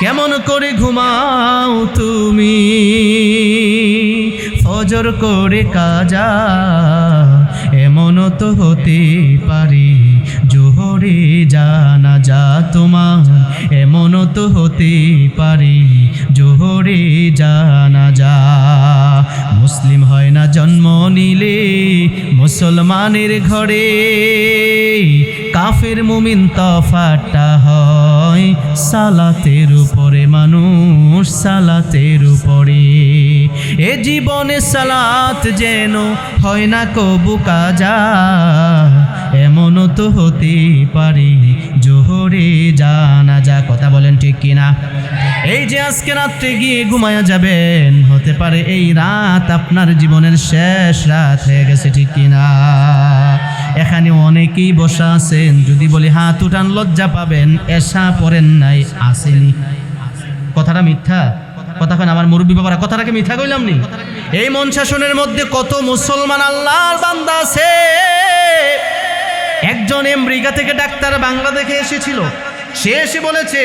কেমন করে ঘুমাও তুমি, ফজর করে কাজা, এমনও তো হতে পারে জোহরে জানাজা তোমার, এমনও তো হতে পারে জোহরে জানাজা। মুসলিম হয় না জন্ম নিলে মুসলমানের ঘরে, কাফের মুমিন তফাৎটা হয় সালাতের উপরে, মানুষ সালাতের উপরে। এ জীবনে সালাত যেন হয় না কবু কাজা, এমনও তো হতে পারে জোহরে জানাজা। কথা বলেন ঠিক কিনা? এই যে আজকে রাত্রে গিয়ে ঘুমায়া যাবেন, হতে পারে এই রাত আপনার জীবনের শেষ রাত হয়ে গেছে, ঠিক কিনা? এখানে অনেকেই বসা আছেন, যদি বলি হাত উঠান লজ্জা পাবেন, এশা পড়েন নাই, আসেনি। কথাটা মিথ্যা? কথা কেন আমার মুরব্বী বাবারা, কথাটাকে মিথ্যা কইলাম নি? এই মন শাসনের মধ্যে কত মুসলমান আল্লাহর বান্দা আছে। একজন আমেরিকা থেকে ডাক্তার বাংলাদেশে এসেছিল, সে এসে বলেছে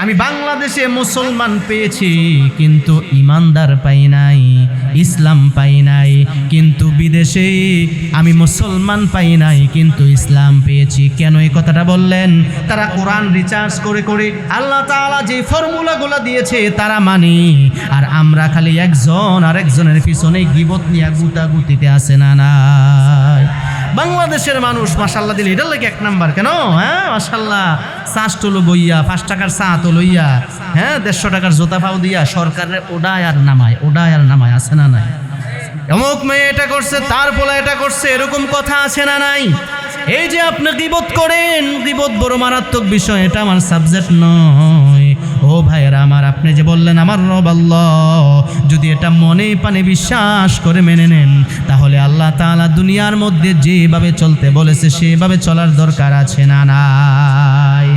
আমি বাংলাদেশে মুসলমান পেয়েছি কিন্তু ইমানদার পাই নাই, ইসলাম পাই নাই, কিন্তু বিদেশে আমি মুসলমান পাই নাই কিন্তু ইসলাম পেয়েছি। কেন এই কথাটা বললেন? তারা কোরআন রিসার্চ করে করে আল্লাহ তাআলা যে ফর্মুলাগুলো দিয়েছে তারা মানে, আর আমরা খালি একজন আর একজনের পিছনে গীবত নিয়ে গুতাগুতিতে আছে না নাই। বাংলাদেশের মানুষ মাশাআল্লাহ দিলে এটা লাগে এক নাম্বার কেন? হ্যাঁ মাশাআল্লাহ, চাষটুলো বইয়া 5 টাকার চা তো লইয়া, হ্যাঁ 150 টাকার জোতা পাও দিয়া সরকারের ওডায় আর নামায় আছে না নাই? অমুক মেয়ে এটা করছে, তার পোলা এটা করছে, এরকম কথা আছে না নাই? এই যে আপনি গীবত করেন, গীবত বড় মারাত্মক বিষয়, এটা আমার সাবজেক্ট নয়। ও ভাইয়েরা আমার, আপনি যে বললেন আমার রব আল্লাহ, যদি এটা মনে পানে বিশ্বাস করে মেনে নেন, তাহলে আল্লাহ তাআলা দুনিয়ার মধ্যে যেভাবে চলতে বলেছে সেভাবে চলার দরকার আছে না নাই?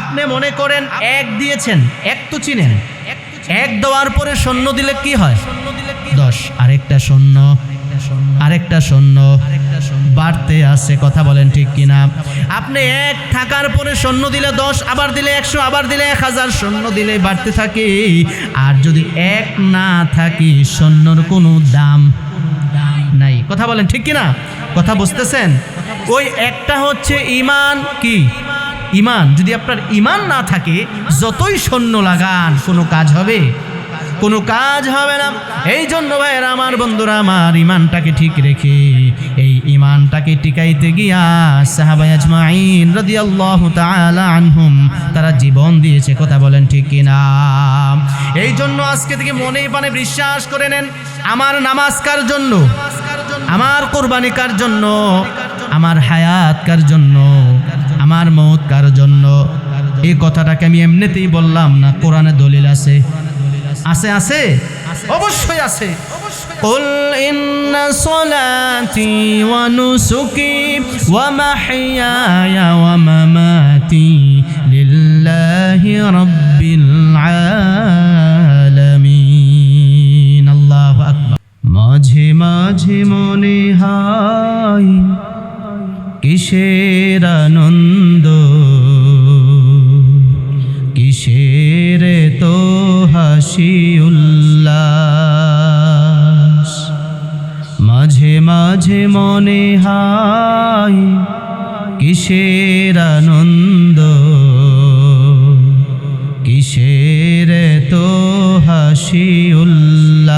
আপনি মনে করেন এক দিয়েছেন, এক তো চিনেন, এক দেওয়ার পরে শূন্য দিলে কি হয়? 10, আরেকটা শূন্য, আরেকটা শূন্য বাড়তে আছে। কথা বলেন ঠিক কিনা? আপনি এক থাকার পরে শূন্য দিলে 10, আবার দিলে 100, আবার দিলে 1000, শূন্য দিলে বাড়তে থাকে। আর যদি এক না থাকে, শূন্যর কোনো দাম নাই। কথা বলেন ঠিক কিনা? কথা বুঝতেছেন? ওই একটা হচ্ছে ইমান। কি ইমান? যদি আপনার ইমান না থাকে, যতই শূন্য লাগান কোনো কাজ হবে? কোনো কাজ হবে না। এই জন্য ভাইয়েরা আমার, বন্ধুরা আমার, ইমানটাকে ঠিক রেখে এই ইমানটাকে টিকাইতে গিয়া সাহাবায়ে আজমাইন রাদিয়াল্লাহু তাআলা আনহুম তারা জীবন দিয়েছে। কথা বলেন ঠিক কিনা? এই জন্য আজকে থেকে মনে প্রাণে বিশ্বাস করে নেন, আমার নামাজ কার জন্য, আমার কোরবানি কার জন্য, আমার হায়াত কার জন্য, আমার মওত কার জন্য। এই কথাটাকে আমি এমনিতেই বললাম না, কোরআনে দলিল আছে। আছে আছে, অবশ্যই আছে। কুল ইন্না সলাতি ওয়া নুসুকি ওয়া মাহইয়ায়া ওয়া মামাতি লিল্লাহি রাব্বিল আলামিন। আল্লাহু আকবার। মাঝে মাঝে মনে হয় কিসের আনন্দ, কিসের তো হাসি উল্লাস। মাঝে মাঝে মনে হয় কিসের আনন্দ, কিসের তো হাসি উল্লাস।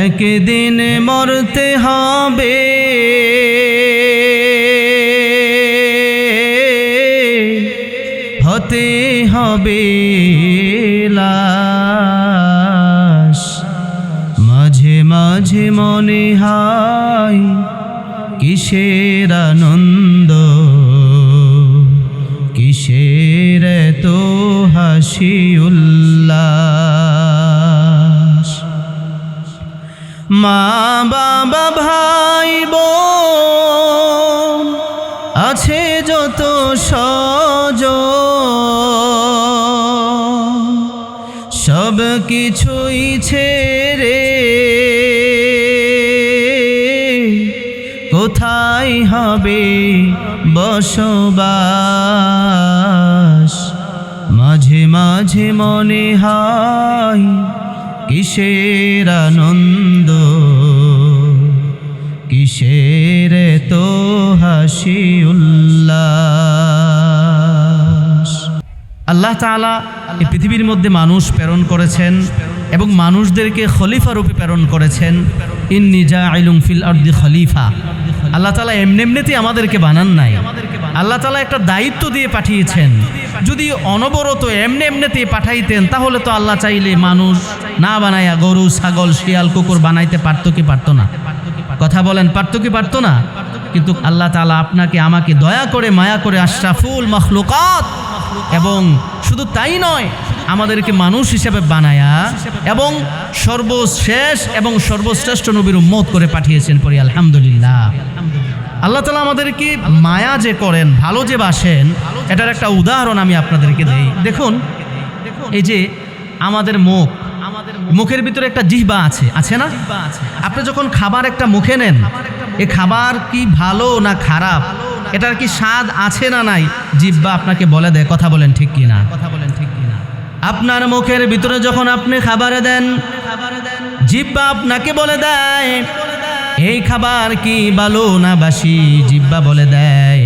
একদিন মরতে হবে, হতে হবে লাশ। মাঝে মাঝে মনে হয় কিসের আনন্দ, কিসের তো হাসি উল্লাস। মা বাবা ভাই বোন আছে যত সব কিছুই ছেড়ে কোথায় হবে বসবাস। মাঝে মনে হয় কিসের আনন্দ, কিসের তো হাসি উল্লাস। আল্লাহ তাআলা এই পৃথিবীর মধ্যে মানুষ প্রেরণ করেছেন এবং মানুষদেরকে খলিফা রূপে প্রেরণ করেছেন। ইন্নী জাইলুন ফিল আরদি খলিফা। আল্লাহ তাআলা এমনিতেই আমাদেরকে বানান নাই, আল্লাহ তাআলা একটা দায়িত্ব দিয়ে পাঠিয়েছেন। যদি অনবরত এমনিতেই পাঠাইতেন তাহলে তো আল্লাহ চাইলে মানুষ না বানায়া গরু, ছাগল, শিয়াল, কুকুর বানাইতে পারতো কি পারতো না? কথা বলেন, পারতো কি পারতো না? কিন্তু আল্লাহ তাআলা আপনাকে আমাকে দয়া করে মায়া করে আশরাফুল মাখলুকাত, এবং শুধু তাই নয়, আমাদেরকে মানুষ হিসেবে বানায়া এবং সর্বশেষ এবং সর্বশ্রেষ্ঠ নবীর উম্মত করে পাঠিয়েছেন। পড়ি আলহামদুলিল্লাহ। আল্লাহ তাআলা আমাদেরকে মায়া যে করেন, ভালো যে বাসেন, এটার একটা উদাহরণ আমি আপনাদেরকে দেই। দেখুন, এই যে আমাদের মুখের ভিতরে একটা জিহ্বা আছে, আছে না? আপনি যখন খাবার একটা মুখে নেন, এই খাবার কি ভালো না খারাপ, এটার কি স্বাদ আছে না নাই, জিহ্বা আপনাকে বলে দেয়। কথা বলেন ঠিক কি না? আপনার মুখের ভিতরে যখন আপনি খাবার দেন, জিহ্বা আপনাকে বলে দেয় এই খাবার কি ভালো না বাসি, জিহ্বা বলে দেয়।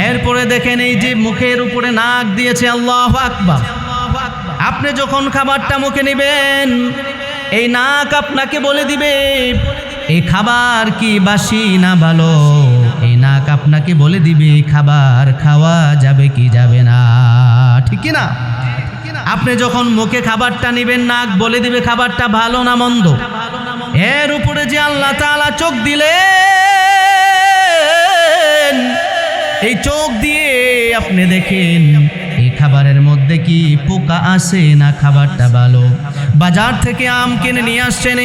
এরপরে দেখেন এই যে মুখের উপরে নাক দিয়েছে, আল্লাহু আকবার। আপনি যখন খাবারটা মুখে নেবেন, এই নাক আপনাকে বলে দিবে এই খাবার কি বাসি না ভালো। এই নাক আপনাকে বলে দিবে খাবার খাওয়া যাবে কি যাবে না, ঠিক কি না? আপনি যখন মুখে খাবারটা নেবেন, নাক বলে দিবে খাবারটা ভালো না মন্দ। এর উপরে যে আল্লাহ তাআলা চোখ দিলেন, এই চোখ দিয়ে আপনি দেখেন এই খাবারের মধ্যে কি পোকা আছে না খাবারটা ভালো। বাজার থেকে আম কিনে নিয়ে আসছেন,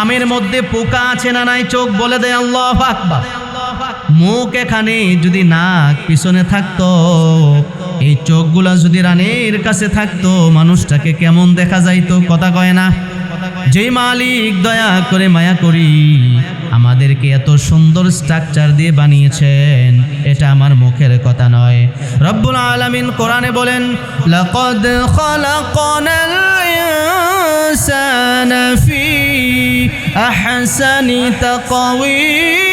আমের মধ্যে পোকা আছে না নাই, চোখ বলে দেয় আল্লাহু আকবার। মুখ এখানে যদি নাক পিছনে থাকতো, এই চোখগুলা যদি রানের কাছে থাকতো, মানুষটাকে কেমন দেখা যাইতো? কথা কয় না? যেই মালিক দয়া করে মায়া করি আমাদেরকে এত সুন্দর স্ট্রাকচার দিয়ে বানিয়েছেন, এটা আমার মুখের কথা নয়। রব্বুল আলামিন কোরআনে বলেন, লাকাদ খালাকনাল ইনসানা ফি আহসানি তাকওয়িম।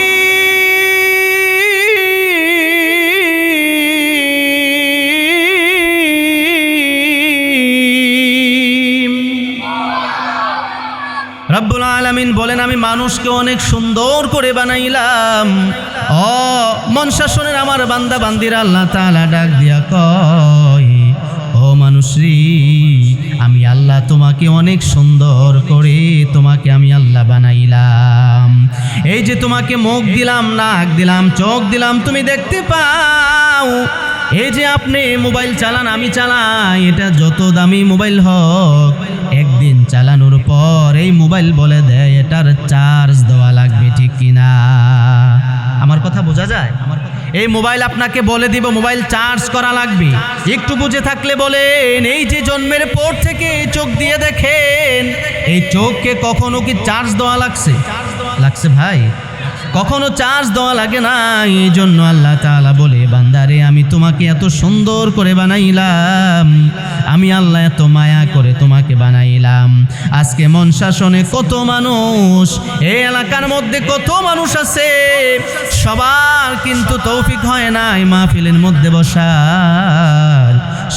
রব্বুল আলামিন বলেন, আমি মানুষকে অনেক সুন্দর করে বানাইলাম। ও মন শাসনের আমার বান্দা বান্দিরা, আল্লাহ তাআলা ডাক দিয়া কয়, ও মানুষরি, আমি আল্লাহ তোমাকে অনেক সুন্দর করে তোমাকে আমি আল্লাহ বানাইলাম। এই যে তোমাকে মুখ দিলাম, নাক দিলাম, চোখ দিলাম, তুমি দেখতে পাও। এই যে আপনি মোবাইল চালান, আমি চালাই, এটা যত দামি মোবাইল হোক, একদিন চালানোর পর এই মোবাইল বলে দেয় এটার চার্জ দেওয়া লাগবে, ঠিক কিনা? আমার কথা বোঝা যায়? এই মোবাইল আপনাকে বলে দিব মোবাইল চার্জ করা লাগবে। একটু বুঝে থাকলে বলেন, এই যে জন্মের পর থেকে চোখ দিয়ে দেখেন, এই চোখকে কখনো কি চার্জ দেওয়া লাগছে ভাই? কখনো চার্জ দেওয়া লাগে না। এই জন্য আল্লাহ তাআলা বলে, বান্দারে আমি তোমাকে এত সুন্দর করে বানাইলাম, আমি আল্লাহ এত মায়া করে তোমাকে বানাইলাম। আজকে মন শাসনে কত মানুষ, এই এলাকার মধ্যে কত মানুষ আছে, সবার কিন্তু তৌফিক হয় নাই মাহফিলের মধ্যে বসার,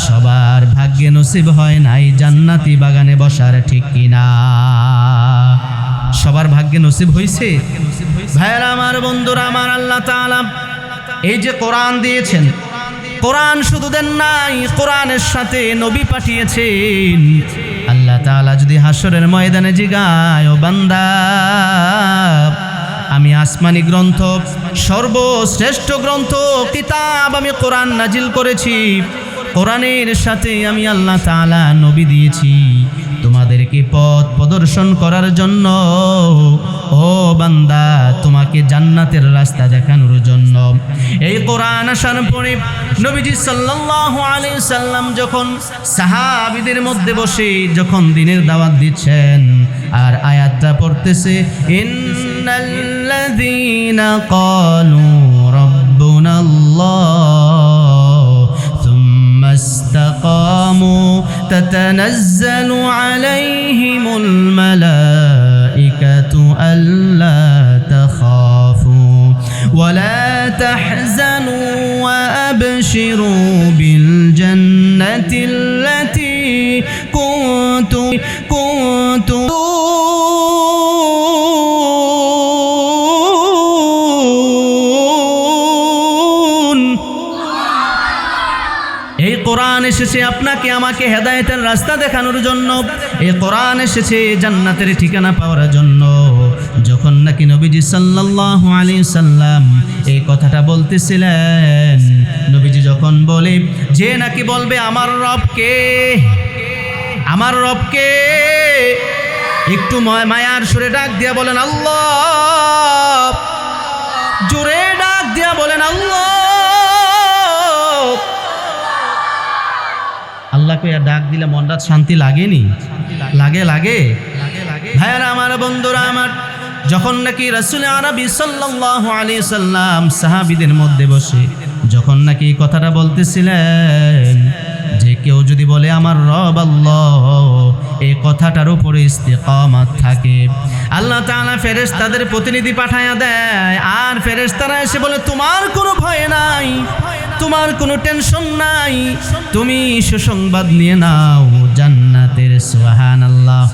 সবার ভাগ্যে নসিব হয় নাই জান্নাতি বাগানে বসার, ঠিক কিনা? সবার ভাগ্যে নসিব হয়েছে? ভাইরা আমার, বন্ধুরা আমার, আল্লাহ তাআলা এই যে কোরআন দিয়েছেন, কোরআন শুধু দেন নাই, কোরআনের সাথে নবী পাঠিয়েছেন। আল্লাহ তাআলা যদি হাসরের ময়দানে জিগায়, ও বান্দা, আমি আসমানি গ্রন্থ, সর্বশ্রেষ্ঠ গ্রন্থ, কিতাব আমি কোরআন নাজিল করেছি, কোরআনের সাথে আমি আল্লাহ তাআলা নবী দিয়েছি তোমাদেরকে পথ প্রদর্শন করার জন্য। ও বান্দা, তোমাকে জান্নাতের রাস্তা দেখানোর জন্য। এই কোরআন আসার পরে নবীজি সাল্লাল্লাহু আলাইহি সাল্লাম যখন সাহাবীদের মধ্যে বসে যখন দ্বীনের দাওয়াত দিচ্ছেন, আর আয়াতটা পড়তেছে, ইন্নাল্লাযীনা ক্বালু রাব্বুনাল্লাহ সুম্মা ইসতাকামু تتنزل عليهم الملائكة ألا تخافوا ولا تحزنوا وأبشروا بالجنة التي كنتم এই কোরআন এসেছে আপনাকে আমাকে হেদায়েতের রাস্তা দেখানোর জন্য। এই কোরআন এসেছে জান্নাতের ঠিকানা পাওয়ার জন্য। যখন নাকি নবীজি সাল্লাল্লাহু আলাইহি সাল্লাম এই কথাটা বলতেছিলেন, নবীজি যখন বলে যে নাকি বলবে আমার রবকে, আমার রবকে, একটু মায়ার সুরে ডাক দিয়া বলেন আল্লাহ, জোরে ডাক দিয়া বলেন আল্লাহ। আল্লাহকে ডাক দিলে মনটা শান্তি লাগেনি? লাগে লাগে ভাইয়ারা আমার, বন্ধুরা আমার, যখন নাকি রাসূল আরবি সাল্লাল্লাহু আলাইহি সাল্লাম সাহাবীদের মধ্যে বসে যখন নাকি কথাটা বলতেছিলেন যে কেউ যদি বলে আমার রব আল্লাহ, এই কথাটার উপরে ইস্তিকামাত থাকে, আল্লাহ তাআলা ফেরেশতাদের প্রতিনিধি পাঠায়া দেয়, আর ফেরেশতারা এসে বলে তোমার কোনো ভয় নাই, তোমার কোনো টেনশন নাই, তুমি সুসংবাদ নিয়ে নাও জান্নাতের। সুবহানাল্লাহ।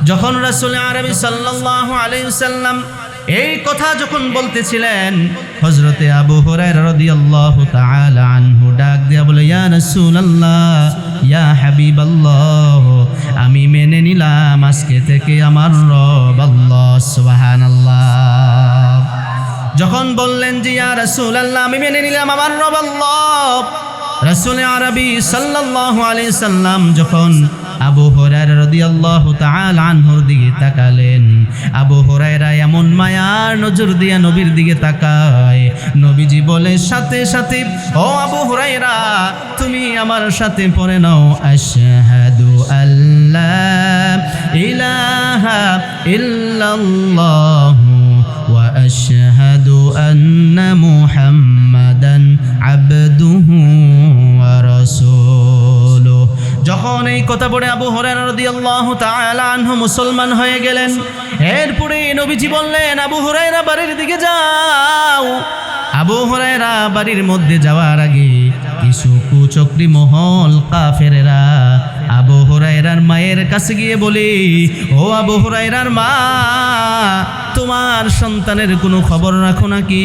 যখন রাসূল আরবি সাল্লাল্লাহু আলাইহি সাল্লাম এই কথা যখন বলতেছিলেন, হযরতে আবু হুরায়রা রাদিয়াল্লাহু তাআলা আনহু ডাক দিয়া বলে ইয়া রাসূলুল্লাহ, ইয়া হাবিবাল্লাহ, আমি মেনে নিলাম আজকে থেকে আমার রব আল্লাহ। সুবহানাল্লাহ। যখন বললেন যে ইয়া রাসূলুল্লাহ, আমি মেনে নিলাম আমার রব আল্লাহ, রাসূল আরবি সাল্লাল্লাহু আলাইহি সাল্লাম যখন আবু হুরায়রা রাদিয়াল্লাহু তাআলা আনহুর দিকে তাকালেন, আবু হুরায়রা এমন মায়ার নজর দিয়ে নবীর দিকে তাকায়, নবীজি বলে সাথে সাথে ও আবু হুরায়রা, তুমি আমার সাথে পড়ে নাও আশহাদু আল্লা ইলাহা ইল্লাল্লাহু ওয়া আশহাদু আন্না মুহাম্মাদান আবদুহু ওয়া রাসূলুহু। যখন এই কথা পড়ে আবু হুরায়রা রাদিয়াল্লাহু তাআলা আনহু মুসলমান হয়ে গেলেন, এরপরে নবীজি বললেন আবু হুরায়রা বাড়ির দিকে যাও। আবু হুরায়রা বাড়ির মধ্যে যাওয়ার আগে কিছু কুচক্রী মহল কাফেরেরা আবু হুরায়রার মায়ের কাছে গিয়ে বলে, ও আবু হুরায়রার মা, তোমার সন্তানের কোনো খবর রাখো নাকি?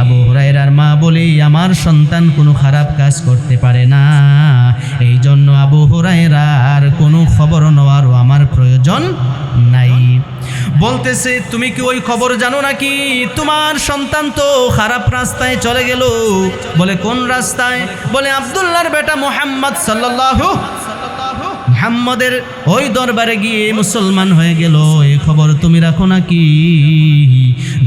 আবু হুরায়রার মা বলে, আমার সন্তান কোনো খারাপ কাজ করতে পারে না, এই জন্য আবু হুরায়রার কোনো খবর নেওয়ারও আমার প্রয়োজন নাই। বলতেছে তুমি কি ওই খবর জানো নাকি? তোমার সন্তান তো খারাপ রাস্তায় চলে গেল। বলে কোন রাস্তায়? বলে আব্দুল্লাহর বেটা মুহাম্মদ সাল্লাল্লাহু মুহাম্মদের ওই দরবারে গিয়ে মুসলমান হয়ে গেল, এই খবর তুমি রাখো নাকি?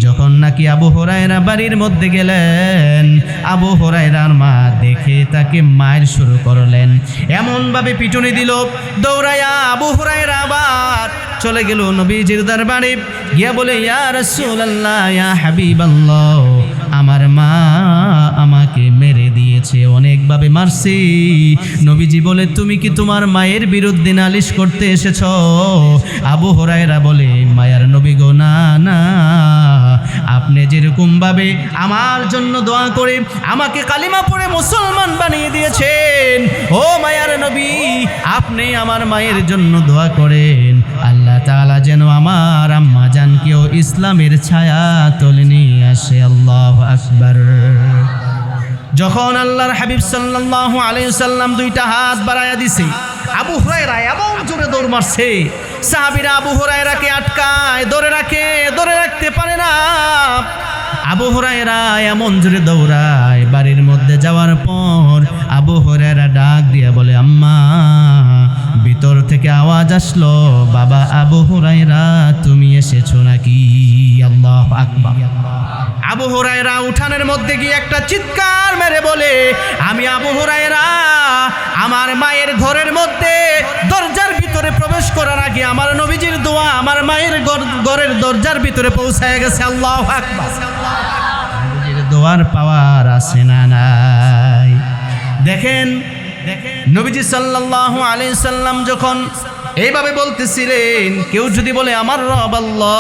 যখন নাকি আবু হুরায়রা বাড়ির মধ্যে গেলেন, আবু হুরায়রার মা দেখে তাকে মায়ের শুরু করলেন, এমনভাবে পিটুনি দিল, দৌড়াইয়া আবু হুরায়রা আবার চলে গেল নবীজির দরবারে গিয়া বলে ইয়া রাসূলুল্লাহ, ইয়া হাবিবাল্লাহ, আমার মা আমাকে মেরে দিয়েছে, অনেকভাবে মারছে। নবীজি বলে তুমি কি তোমার মায়ের বিরুদ্ধে নালিশ করতে এসেছ? আবু হুরায়রা বলে মায়ার নবী গো, না না, আপনি যেরকম ভাবে আমার জন্য দোয়া করে আমাকে কালিমা পড়ে মুসলমান বানিয়ে দিয়েছেন, ও মায়ার নবী, আপনি আমার মায়ের জন্য দোয়া করেন, আল্লাহ তাআলা যেন আমার আম্মা জানকেও ইসলামের ছায়া তলে নিয়ে আসে। আল্লাহু আকবার। যখন আল্লাহর হাবিব সাল্লাল্লাহু আলাইহি সাল্লাম দুইটা হাত বাড়ায়া দিছে, আবু হুরায়রা এমন জোরে দৌড় মারছে, সাহাবীরা আবু হুরায়রাকে আটকায়, ধরে রাখতে পারে না। আবু হুরায়রা এমন জোরে দৌড়ায়, বাড়ির মধ্যে যাওয়ার পর আবু হুরায়রা ডাক দিয়া বলে আম্মা। ভিতর থেকে আওয়াজ আসলো, বাবা আবু হুরায়রা তুমি এসেছো নাকি? আল্লাহু আকবার। আবু হুরায়রা উঠানের মধ্যে গিয়ে একটা চিৎকার মেরে বলে, আমি আবু হুরায়রা আমার মায়ের ঘরের মধ্যে দরজার ভিতরে প্রবেশ করার আগে আমার নবীজির দোয়া আমার মায়ের ঘরের দরজার ভিতরে পৌঁছায় গেছে। আল্লাহু আকবার। নবীজির দোয়ার পাওয়ার আছে না নাই? দেখেন নবীজি সাল্লাল্লাহু আলাইহি সাল্লাম যখন এইভাবে বলতেছিলেন, কেউ যদি বলে আমার রব আল্লাহ,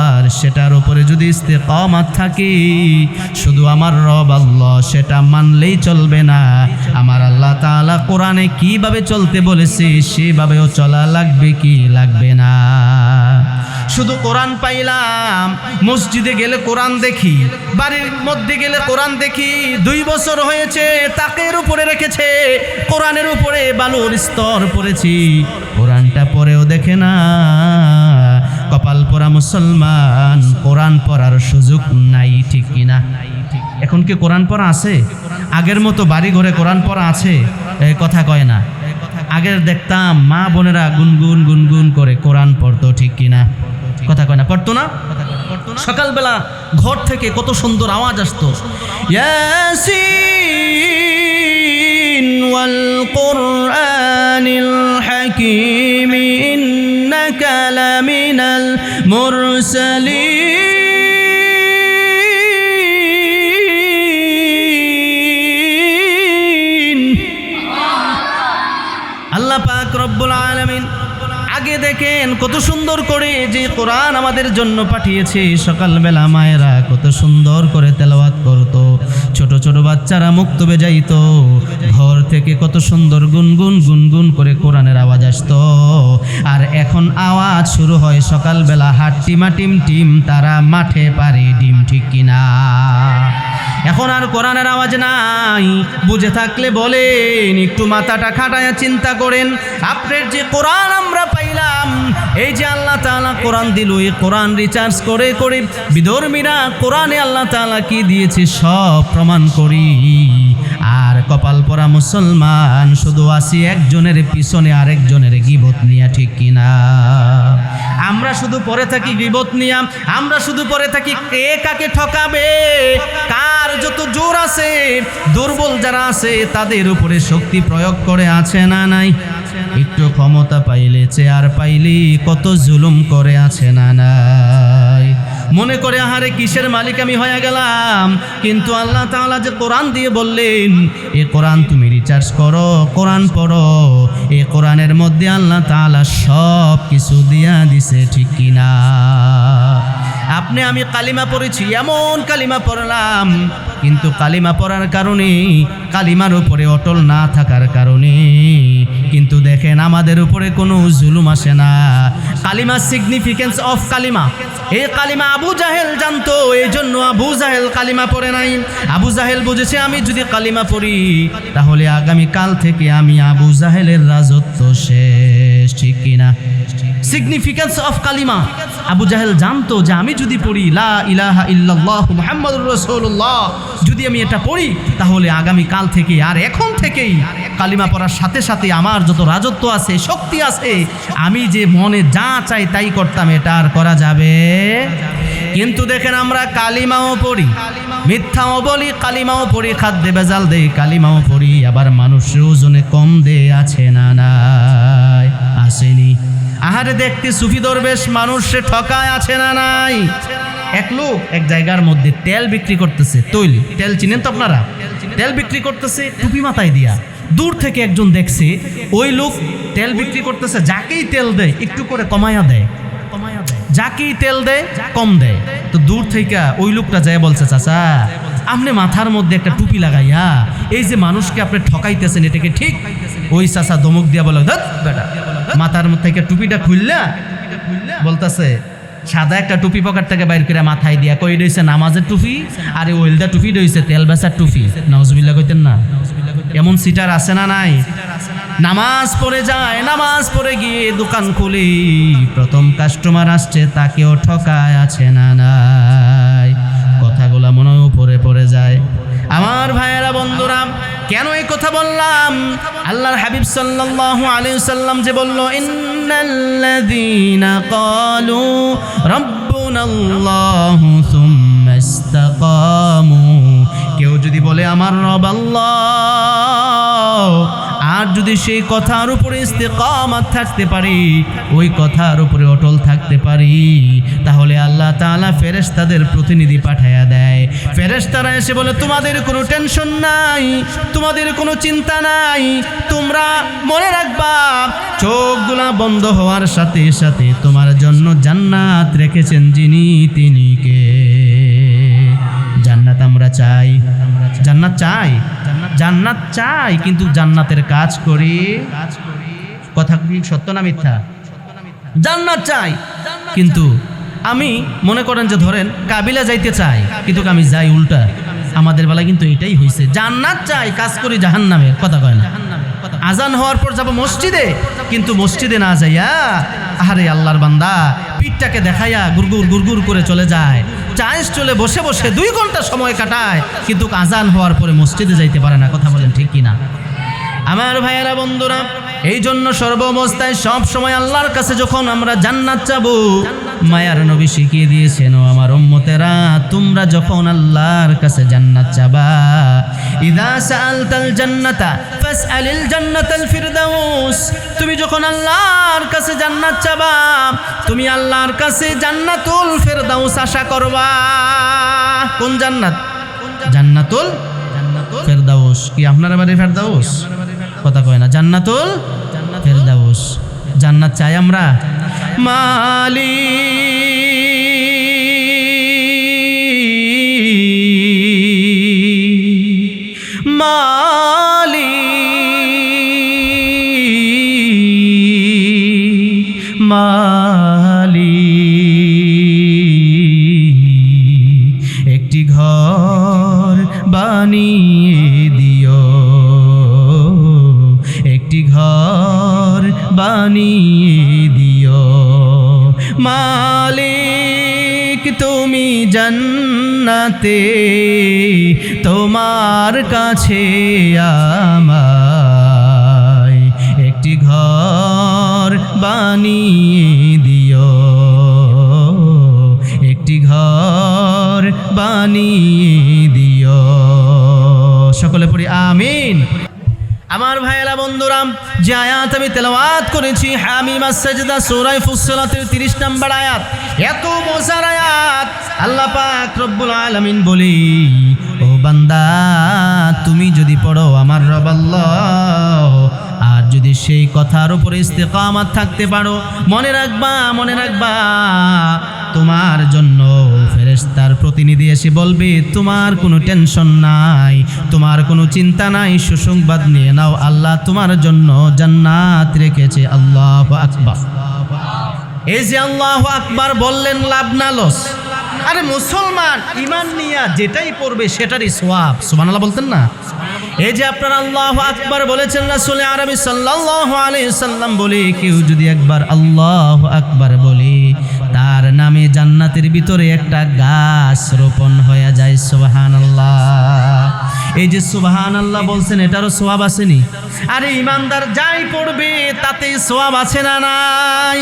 আর সেটার উপরে যদি ইস্তেকামাত থাকে, শুধু আমার রব আল্লাহ সেটা মানলেই চলবে না। আমার আল্লাহ তাআলা কোরআনে কিভাবে চলতে বলেছে সেভাবেও চলা লাগবে কি লাগবে না। শুধু কোরআন পাইলাম, মসজিদে গেলে কোরআন দেখি, বাড়ির মধ্যে গেলে কোরআন দেখি, 2 বছর হয়েছে তাকের উপরে রেখেছে, কোরআনের উপরে বালুর স্তর পড়েছি, কোরআনটা পড়েও দেখে না। কপাল পোড়া মুসলমান, কোরআন পড়ার সুযোগ নাই, ঠিক কিনা? এখন কি কোরআন পড়া আছে? আগের মতো বাড়ি ঘরে কোরআন পড়া আছে? কথা কয় না। আগের দেখতাম মা বোনেরা গুনগুন গুনগুন করে কোরআন পড়তো, ঠিক কিনা? কথা কয় না, পড়তো না? সকালবেলা ঘর থেকে কত সুন্দর আওয়াজ আসতো, ইয়াসিন ওয়াল কুরআনিল হাকীম ইন্নাকা লামিনাল মুরসালিন। আল্লাহ পাক রব্বুল আলামিন আগে দেখেন কত সুন্দর করে যে কোরআন আমাদের জন্য পাঠিয়েছে। সকালবেলা মায়েরা কত সুন্দর করে তেলাওয়াত করতো, ছোট ছোট বাচ্চারা মুক্তবে যাইতো, ঘর থেকে কত সুন্দর গুনগুন গুনগুন করে কোরআনের আওয়াজ আসতো। আর এখন আওয়াজ শুরু হয় সকালবেলা, হাট্টিমা টিম টিম তারা মাঠে পারে ডিম, ঠিক কিনা? এখন আর কোরআনের আওয়াজ নাই। বুঝে থাকলে বলেন, একটু মাথাটা খাটায়া চিন্তা করেন, আপনার যে কোরআন আমরা পাইলাম, এই যে আল্লাহ তাআলা কোরআন দিল, এই কোরআন রিচার্জ করে করে বিধর্মীরা কোরআনে আল্লাহ তাআলা কি দিয়েছে সব প্রমাণ করি। আর কপাল পরা মুসলমান শুধু আসি একজনের পিছনে আরেকজনের গীবত নিয়া, ঠিক কিনা? আমরা শুধু পড়ে থাকি গীবত নিয়া, আমরা শুধু পড়ে থাকি কে কাকে ঠকাবে, কার যত জোর আছে, দুর্বল যারা আছে তাদের উপরে শক্তি প্রয়োগ করে, আছে না নাই? একটু ক্ষমতা পাইলে, চেয়ার পাইলে কত জুলুম করে, আছে না নাই? মনে করে আহারে কিসের মালিক আমি হয়ে গেলাম। কিন্তু আল্লাহ তাআলা যে কোরআন দিয়ে বললেন, এই কোরআন তুমি রিচার্জ করো, কোরআন পড়ো, এই কোরআনের মধ্যে আল্লাহ তাআলা সব কিছু দিয়া দিছে, ঠিক কিনা? আপনি আমি কালিমা পড়েছি, এমন কালিমা পড়লাম, কিন্তু কালিমা পড়ার কারণে, কালিমার উপরে অটল না থাকার কারণে কিন্তু দেখেন আমাদের উপরে কোনো জুলুম আসে না। কালিমা সিগনিফিকেন্স অফ কালিমা, এই কালিমা আবু জাহেল জানতো, এই জন্য আবু জাহেল কালিমা পড়ে নাই। আবু জাহেল বুঝেছে আমি যদি কালিমা পড়ি তাহলে আগামী কাল থেকে আমি আবু জাহেলের রাজত্ব শেষ, ঠিক কিনা? সিগনিফিকেন্স অফ কালিমা আবু জাহেল জানতো যে আমি যদি পড়ি লা ইলাহা ইল্লাল্লাহু মুহাম্মাদুর রাসূলুল্লাহ, যদি আমি এটা পড়ি তাহলে আগামী কাল থেকে আর এখন থেকেই কালিমা পড়ার সাথে সাথে আমার যত রাজত্ব আছে, শক্তি আছে, আমি যে মনে যা চাই তাই করতাম, এটা আর করা যাবে। কিন্তু দেখেন আমরা কালিমাও পড়ি, মিথ্যাও বলি, কালিমাও পড়ি, খাদ্যে বেজাল দেই, কালিমাও পড়ি, আবার মানুষের ওজনে কম দে, আছে না নাই? আসেনি? আহারে দেখতে সুফি দরবেশ মানুষে ঠকায়, আছে না নাই? এক লোক এক জায়গার মধ্যে তেল বিক্রি করতেছে, তৈল তেল চিনেন তো আপনারা? তেল বিক্রি করতেছে টুপি মাথায় দিয়া। দূর থেকে একজন দেখছে ওই লোক তেল বিক্রি করতেছে, যাকেই তেল দেয় একটু করে কমায়া দেয়, যাকেই তেল দেয় কম দেয়। তো দূর থেকে ওই লোকটা যায় বলছে, চাচা আপনি মাথার মধ্যে একটা টুপি লাগাইয়া এই যে মানুষকে আপনি ঠকাইতেছেন, এটাকে ঠিক? ওই চাচা ধমক দিয়া বলে, ধুৎ বেটা, মাথার মধ্যে থেকে টুপিটা খুললা বলতেছে, সাদা একটা টুপি পকেট থেকে বাইর করে মাথায় দিয়া, কই রয়েছে নামাজের টুপি, আর ওইলদা টুপি রয়েছে তেল বেচার টুপি। নাউজুবিল্লাহ কইতেন না? এমন সিটার আছে না নাই? নামাজ পড়ে যায়, নামাজ পড়ে গিয়ে দোকান খুলি, প্রথম কাস্টমার আসছে তাকেও ঠকায়, আছে না নাই? কথাগুলা মনে উপরে পড়ে যায়। আমার ভাইয়েরা, বন্ধুরা, কেন এই কথা বললাম? আল্লাহর হাবিব সাল্লাল্লাহু আলাইহি ওয়াসাল্লাম যে বলল, ইন্নাল্লাযীনা ক্বালু রাব্বুনাল্লাহু সুম্মা ইসতাকামু, কেউ যদি বলে আমার রব আল্লাহ, আর আর যদি সেই কথার উপরে ইস্তেকামাত থাকতে পারি, ওই কথার উপরে অটল থাকতে পারি, তাহলে আল্লাহ তাআলা ফেরেশতাদের প্রতিনিধি পাঠায়া দেয়। ফেরেশতারা এসে বলে, তোমাদের কোনো টেনশন নাই, তোমাদের কোনো চিন্তা নাই, তোমরা মনে রাখবা চোখগুলা বন্ধ হওয়ার সাথে সাথে তোমার জন্য জান্নাত রেখেছেন যিনি, তিনি কে? জান্নাত আমরা চাই, জান্নাত চাই, জান্নাত চাই, কিন্তু জান্নাতের কাজ করি। কথা কি সত্য না মিথ্যা? জান্নাত চাই, কিন্তু আমি মনে করেন যে ধরেন কাবিলা যাইতে চাই, কিন্তু আমি যাই উল্টা। আমাদের বেলায় কিন্তু এটাই হয়েছে, জান্নাত চাই, কাজ করি জাহান্নামের। কথা কয় না? আজান হওয়ার পর যাব মসজিদে, কিন্তু মসজিদে না যাইয়া আরে আল্লাহর বান্দা পিঠটাকে দেখাইয়া গুরগুর গুরগুর করে চলে যায়, চায়ের চলে বসে বসে 2 ঘন্টা সময় কাটায়, কিন্তু আজান হওয়ার পরে মসজিদে যাইতে পারে না। কথা বলেন ঠিক কিনা? আমার ভাইয়েরা, বন্ধুরা, এই জন্য সর্বাবস্থায় সব সময় আল্লাহর কাছে যখন আমরা জান্নাত চাবো, মায়ার নবী শিখিয়ে দিয়েছেন, ও আমার উম্মতেরা, তোমরা যখন আল্লাহর কাছে জান্নাত চাবা, ইযা সাআলতাল জান্নাতা ফাসআলিল জান্নাতাল ফিরদাউস, তুমি যখন আল্লাহর কাছে জান্নাত চাবা, তুমি আল্লাহর কাছে জান্নাতুল ফিরদাউস আশা করবা। কোন জান্নাত? জান্নাতুল ফেরদাউস। কি আপনারা বাড়ি ফেরদাউস? কথা কয় না? জান্নাতুল ফেরদাউস। জান্নাত চাই আমরা। মালি মালি মালি একটি ঘর বানিয়ে দিও, একটি ঘর বানিয়ে দিও। মালিক তুমি জান্নাতে, তোমার কাছে আমায় একটি ঘর বানিয়ে দিও, একটি ঘর বানিয়ে দিও। সকলে পড়ি আমিন। আমার ভাইয়েরা, বন্ধুরা, যে আয়াত আমি তেলাওয়াত করেছি, হামিম আস-সাজদা সূরা ফুসসিলাতের 30 নম্বর আয়াত, এত মজার আয়াত। আল্লাহ পাক রব্বুল আলামিন বলি, ও বান্দা, তুমি যদি পড়ো আমার রব আল্লাহ, আর যদি সেই কথার উপরে ইস্তেকামাত থাকতে পারো, মনে রাখবা, মনে রাখবা, তোমার জন্য ফেরেশতার প্রতিনিধি এসে বলবে, তোমার কোনো টেনশন নাই, তোমার কোনো চিন্তা নাই, সুসংবাদ নিয়ে নাও, আল্লাহ তোমার জন্য জান্নাত রেখেছে। আল্লাহু আকবার। এই যে আল্লাহু আকবার বললেন, লাভ না লস? আরে মুসলমান ঈমান নিয়া যেটাই পড়বে সেটারই সওয়াব। সুবহানাল্লাহ বলতেন না? এই যে আপনারা আল্লাহু আকবার বলেছেন, রাসূল আরবি সাল্লাল্লাহু আলাইহি সাল্লাম বলে, কেউ যদি একবার আল্লাহু আকবার বলে, তার নামে জান্নাতের ভিতরে একটা গাছ রোপণ হয়ে যায়। সুবহানাল্লাহ। এই যে সুবহানাল্লাহ বলছেন, এটারও সওয়াব আসেনি? আরে ঈমানদার যাই পড়বে তাতে সওয়াব আছে না নাই?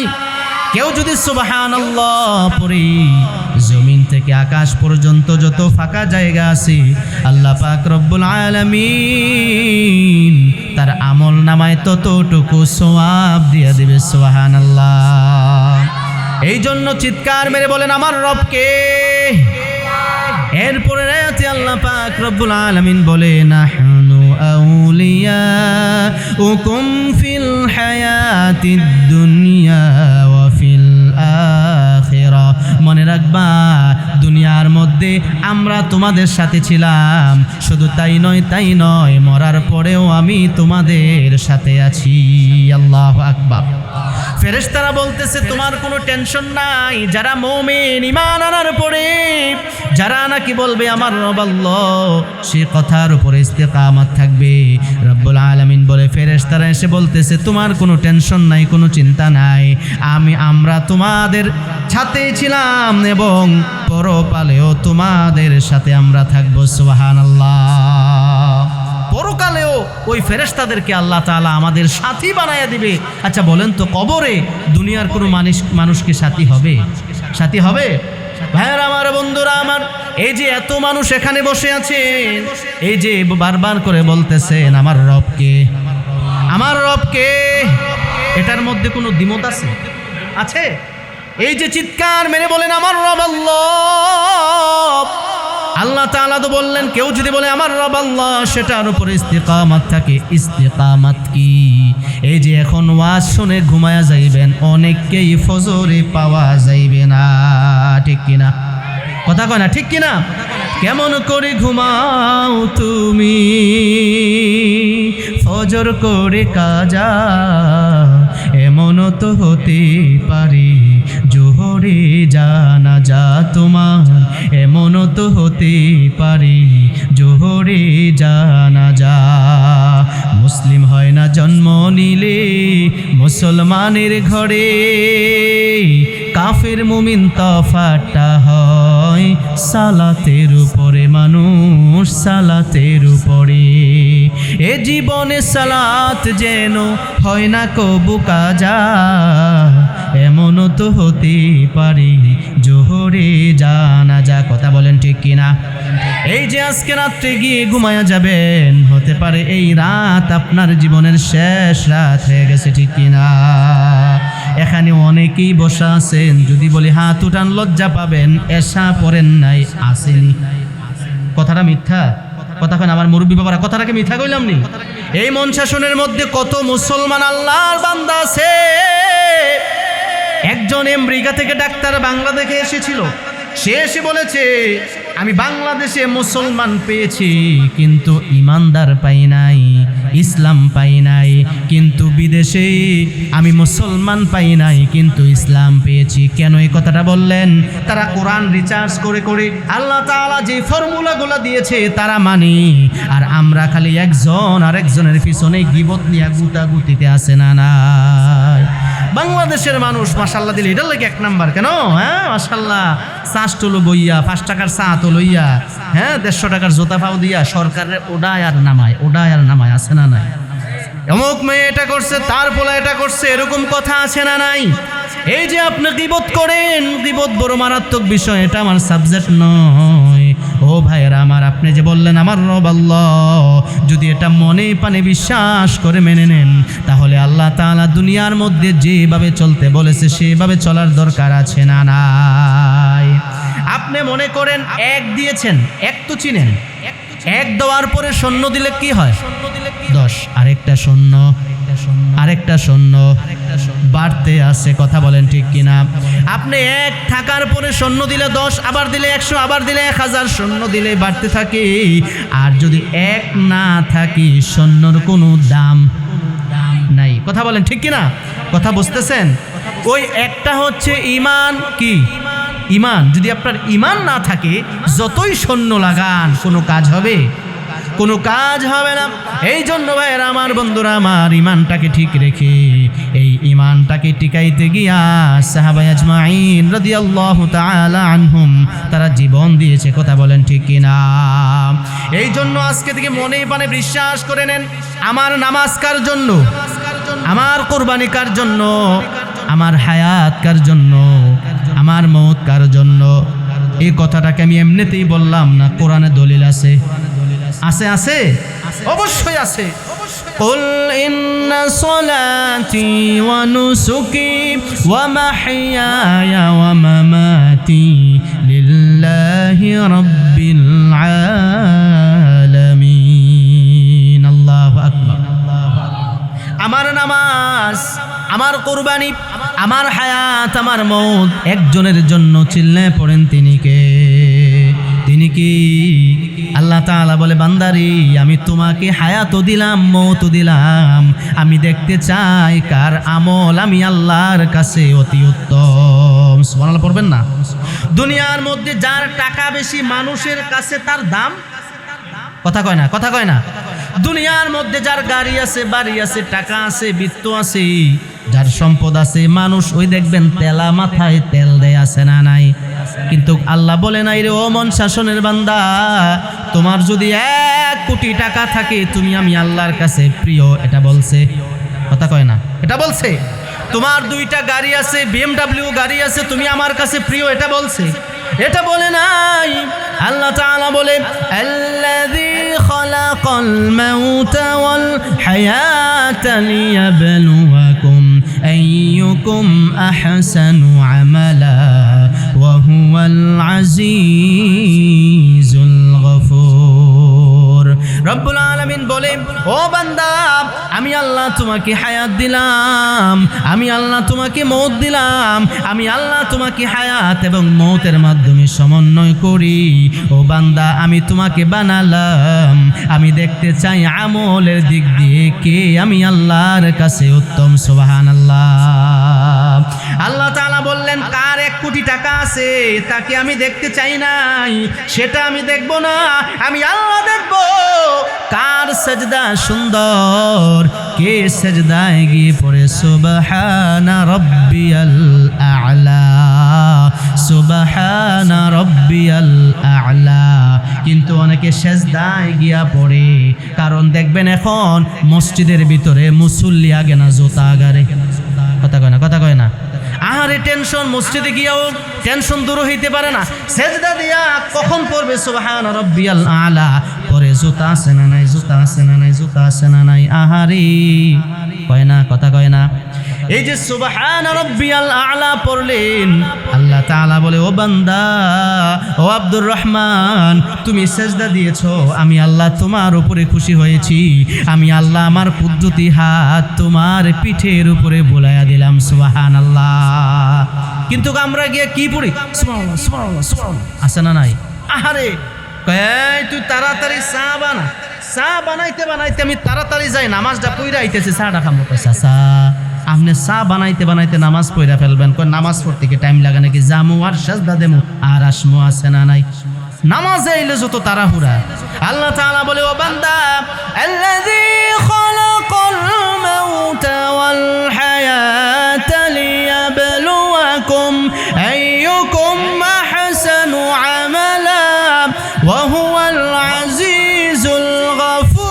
কেউ যদি সুবহানাল্লাহ পড়ে, জমিন থেকে আকাশ পর্যন্ত যত ফাঁকা জায়গা আছে, আল্লাহ পাক রব্বুল আলামিন তার আমল নামায় ততটুকু সওয়াব দিয়ে দেবে। সুবহানাল্লাহ। এই জন্য চিৎকার মেরে বলেন, আমার রবকে। এরপরে আয়াতে আল্লাহ পাক রব্বুল আলামিন বলে, নাহনু আউলিয়াউকুম ফিল হায়াতিদ দুনিয়া ওয়া ফিল আখিরা। মনে রাখবা, দুনিয়ার মধ্যে আমরা তোমাদের সাথে ছিলাম, শুধু তাই নয়, মরার পরেও আমি তোমাদের সাথে আছি। আল্লাহু আকবার। ফেরেশতারা বলতেছে, তোমার কোনো টেনশন নাই, যারা মুমিন ঈমান আনার পরে যারা নাকি বলবে আমার রব আল্লাহ, সে কথার উপরে ইস্তেকামাত থাকবে। রব্বুল আলামিন বলে, ফেরেশতারা এসে বলতেছে, তোমার কোনো টেনশন নাই, কোনো চিন্তা নাই, আমরা তোমাদের সাথে ছিলাম এবং পরকালেও তোমাদের সাথে আমরা থাকবো। সুবহানাল্লাহ। পরকালেও ওই ফেরেশতাদেরকে আল্লাহ তাআলা আমাদের সাথী বানায়া দিবে। আচ্ছা বলেন তো, কবরে দুনিয়ার কোনো মানুষ কি সাথী হবে? সাথী হবে? ভাইয়েরা আমার, বন্ধুরা আমার, এই যে এত মানুষ এখানে বসে আছেন, এই যে বারবার করে বলতেছেন আমার রবকে, আমার রবকে, এটার মধ্যে কোনো দ্বিমত আছে? এই যে চিৎকার মেরে বলেন আমার রব আল্লাহ, আল্লাহ তাআলা তো বললেন কেউ যদি বলে আমার রব আল্লাহ সেটার উপর ইস্তিকামাত থাকে। ইস্তিকামাত কি? এই যে এখন ওয়াজ শুনে ঘুমায়া যাইবেন, অনেককেই ফজরে পাওয়া যাইবে না, ঠিক কিনা? কথা কয় না, ঠিক কিনা? কেমন করে ঘুমাও তুমি ফজর করে কাজা, এমন তো হতে পারে জোহরে জানাজা তোমার, এমন তো হতে পারে জোহরে জানাজা। মুসলিম হয় না জন্ম নিলে মুসলমানের ঘরে, কাফের মুমিন তফাৎটা হয় সালাতের উপরে, মানুষ সালাতের উপরে। এ জীবনে সালাত যেন হয় না কবু কাজা, এমন তো হতে পারে জোহরে জানাজা। কথা বলেন ঠিক কিনা? এই যে আজকে রাত্রে গিয়ে ঘুমায়া যাবেন, হতে পারে এই রাত আপনার জীবনের শেষ রাত হয়ে গেছে, ঠিক কিনা? এখানে অনেকেই বসা আছেন, যদি বলি হাত উঠান লজ্জা পাবেন, এশা পড়েন নাই, আসেনি। কথাটা মিথ্যা? কথা কেন আমার মুরব্বী বাবারা, কথাটাকে মিথ্যা কইলাম নি? এই মন শাসনের মধ্যে কত মুসলমান আল্লাহর বান্দা আছে। একজন আমেরিকা থেকে ডাক্তার বাংলাদেশে এসেছিল, সে এসে বলেছে আমি বাংলাদেশে মুসলমান পেয়েছি কিন্তু ইমানদার পাই নাই, ইসলাম পাই নাই। কিন্তু বিদেশে আমি মুসলমান পাই নাই কিন্তু ইসলাম পেয়েছি। কেন এই কথাটা বললেন? তারা কোরআন রিসার্চ করে করে আল্লাহ তাআলা যে ফর্মুলাগুলো দিয়েছে তারা মানি, আর আমরা খালি একজন আর একজনের পিছনে গীবত নিয়ে গুতাগুতিতে আছে না নাই। বাংলাদেশের মানুষ মাশাআল্লাহ দিলে এটার লাগে এক নাম্বার। কেন? হ্যাঁ মাশাআল্লাহ, চাষটুলো বইয়া 5 টাকার চা তো লইয়া, হ্যাঁ 150 টাকার জোতা পাও দিয়া সরকারের ওডায় আর নামায় আছে না নাই? অমুক মেয়ে এটা করছে, তার পোলা এটা করছে, এরকম কথা আছে না নাই? এই যে আপনি গীবত করেন, গীবত বড় মারাত্মক বিষয়, এটা আমার সাবজেক্ট নয়। ও ভাইয়েরা আমার, আপনি যে বললেন আমার রব আল্লাহ, যদি এটা মনে পানে বিশ্বাস করে মেনে নেন, তাহলে আল্লাহ তাআলা দুনিয়ার মধ্যে যেভাবে চলতে বলেছে সেভাবে চলার দরকার আছে না নাই? আপনি মনে করেন এক দিয়েছেন, এক তো চিনেন, এক দেওয়ার পরে শূন্য দিলে কি হয়? 10, আরেকটা শূন্য, আরেকটা শূন্য বাড়তে আছে। কথা বলেন ঠিক কিনা? আপনি এক থাকার পরে শূন্য দিলে 10, আবার দিলে 100, আবার দিলে 1000, শূন্য দিলে বাড়তে থাকে। আর যদি এক না থাকি, শূন্যর কোনো দাম নাই। কথা বলেন ঠিক কিনা? কথা বুঝতেছেন? ওই একটা হচ্ছে ইমান। কি ইমান? যদি আপনার ইমান না থাকে, যতই শূন্য লাগান কোনো কাজ হবে? কোনো কাজ হবে না। এই জন্য ভাইয়েরা আমার, বন্ধুরা আমার, ইমানটাকে ঠিক রেখে এই ইমানটাকে টিকাইতে গিয়া সাহাবা আজমাইন রাদিয়াল্লাহু তাআলা আনহুম তারা জীবন দিয়েছে। কথা বলেন ঠিক কিনা? এই জন্য আজকে থেকে মনে প্রাণে বিশ্বাস করে নেন, আমার নামাজ কার জন্য, আমার কোরবানি কার জন্য, আমার হায়াত কার জন্য, আমার মওত কার জন্য। এই কথাটাকে আমি এমনিতেই বললাম না, কোরআনে দলিল আছে। আছে আছে, অবশ্যই আছে। কুল ইন্না সলাতি ওয়া নুসুকি ওয়া মাহইয়ায়া ওয়া মামাতি লিল্লাহি রাব্বিল আলামিন। আল্লাহু আকবার। আমার নামাজ, আমার কুরবানি, আমার হায়াত, আমার মওত একজনের জন্য। চিল্লায় পড়েন তিনি কে? তিনি কি? আল্লাহ তাআলা বলে, বান্দারি আমি তোমাকে হায়াতও দিলাম, মওতও দিলাম, আমি দেখতে চাই কার আমল আমি আল্লাহর কাছে অতি উত্তম। সুবহানাল্লাহ পড়বেন না? দুনিয়ার মধ্যে যার টাকা বেশি, মানুষের কাছে তার দাম। কথা কয় না? কথা কয় না? দুনিয়ার মধ্যে যার গাড়ি আছে, বাড়ি আছে, টাকা আছে, বিত্ত আছে, যার সম্পদ আছে, মানুষ ওই দেখবেন তেলা মাথায় তেল দেয়, আছে না নাই? কিন্তু আল্লাহ বলে নাই রে ও মন শাসনের বান্দা, তোমার যদি 1 কোটি টাকা থাকে তুমি আমি আল্লাহর কাছে প্রিয়। এটা বলছে? কথা কয় না? এটা বলছে? তোমার 2টা গাড়ি আছে, BMW গাড়ি আছে, তুমি আমার কাছে প্রিয়। এটা বলছে? এটা বলে নাই। আল্লাহ তাআলা বলে, আল্লাযী খালাকাল মাউতা ওয়াল হায়াতা লিয়াবলুয়াকুম আইয়ুকুম আহসানু আমালা ওয়া হুয়াল আজিজুল গফুর। রব্বুল আলামিন বলেন, ও বান্দা, আমি আল্লাহ তোমাকে হায়াত দিলাম, আমি আল্লাহ তোমাকে মওত দিলাম, আমি আল্লাহ তোমাকে হায়াত এবং মওতের মাধ্যমে সমন্বয় করি। ও বান্দা, আমি তোমাকে বানালাম, আমি দেখতে চাই আমলের দিক দিয়ে কে আমি আল্লাহর কাছে উত্তম। সুবহানাল্লাহ। আল্লাহ তাআলা বললেন, কার 1 কোটি টাকা আছে তাকে আমি দেখতে চাই নাই, সেটা আমি দেখব না, আমি আল্লাহ দেখব কার সাজদা সুন্দর, কে সাজদায় গিয়ে পড়ে সুবহানা রাব্বিয়াল আ'লা, সুবহানা রাব্বিয়াল আ'লা। কিন্তু অনেকে সাজদায় গিয়া পড়ে, কারণ দেখবেন এখন মসজিদের ভিতরে মুসল্লি আগে না জুতা আগারে। কথা কয় না, কথা কয় না। আহারে টেনশন, মসজিদে গিয়াও টেনশন দূর হইতে পারে না, সেজদা দিয়া কখন পড়বে সুবহান রাব্বিয়াল আ'লা, পরে জুতা আছে না নাই, জুতা আছে না নাই, জুতা আছে না নাই। আহারে কয় না, কথা কয় না। এই যে সুবহান রাব্বিয়াল আ'লা পড়লেন, আল্লাহ তাআলা বলে, ও বান্দা, ও আব্দুর রহমান, তুমি সেজদা দিয়েছো, আমি আল্লাহ তোমার উপরে খুশি হয়েছি, আমি আল্লাহ আমার কুদরতি হাত তোমার পিঠের উপরে বুলাইয়া দিলাম। সুবহানাল্লাহ। কিন্তু আমরা গিয়ে কি পড়ি? সুবহানাল্লাহ, সুবহানাল্লাহ, সুবহানাল্লাহ, আছে না নাই? আহারে কয় তুই তাড়াতাড়ি চা বানা, চা বানাইতে বানাইতে আমি তাড়াতাড়ি যাই, নামাজটা পইরা আইতেছে, চাটা খামো। চাচা, আপনি চা বানাইতে বানাইতে নামাজ পইরা ফেলবেন? কয় নামাজ পড়তে কি টাইম লাগে নাকি? জামু আর সাজদা দেমু আর আসমু, আছে না নাই? নামাজে আইলে যত তাড়াহুড়া। আল্লাহ তাআলা বলে, ও বান্দা, আল্লাযী খালাকাল মাউতা ওয়াল হায়াতা লিয়াবলুয়াকুম আইয়ুকুম আহসানু আমালা ওয়া হুয়াল আজিজুল গফুর।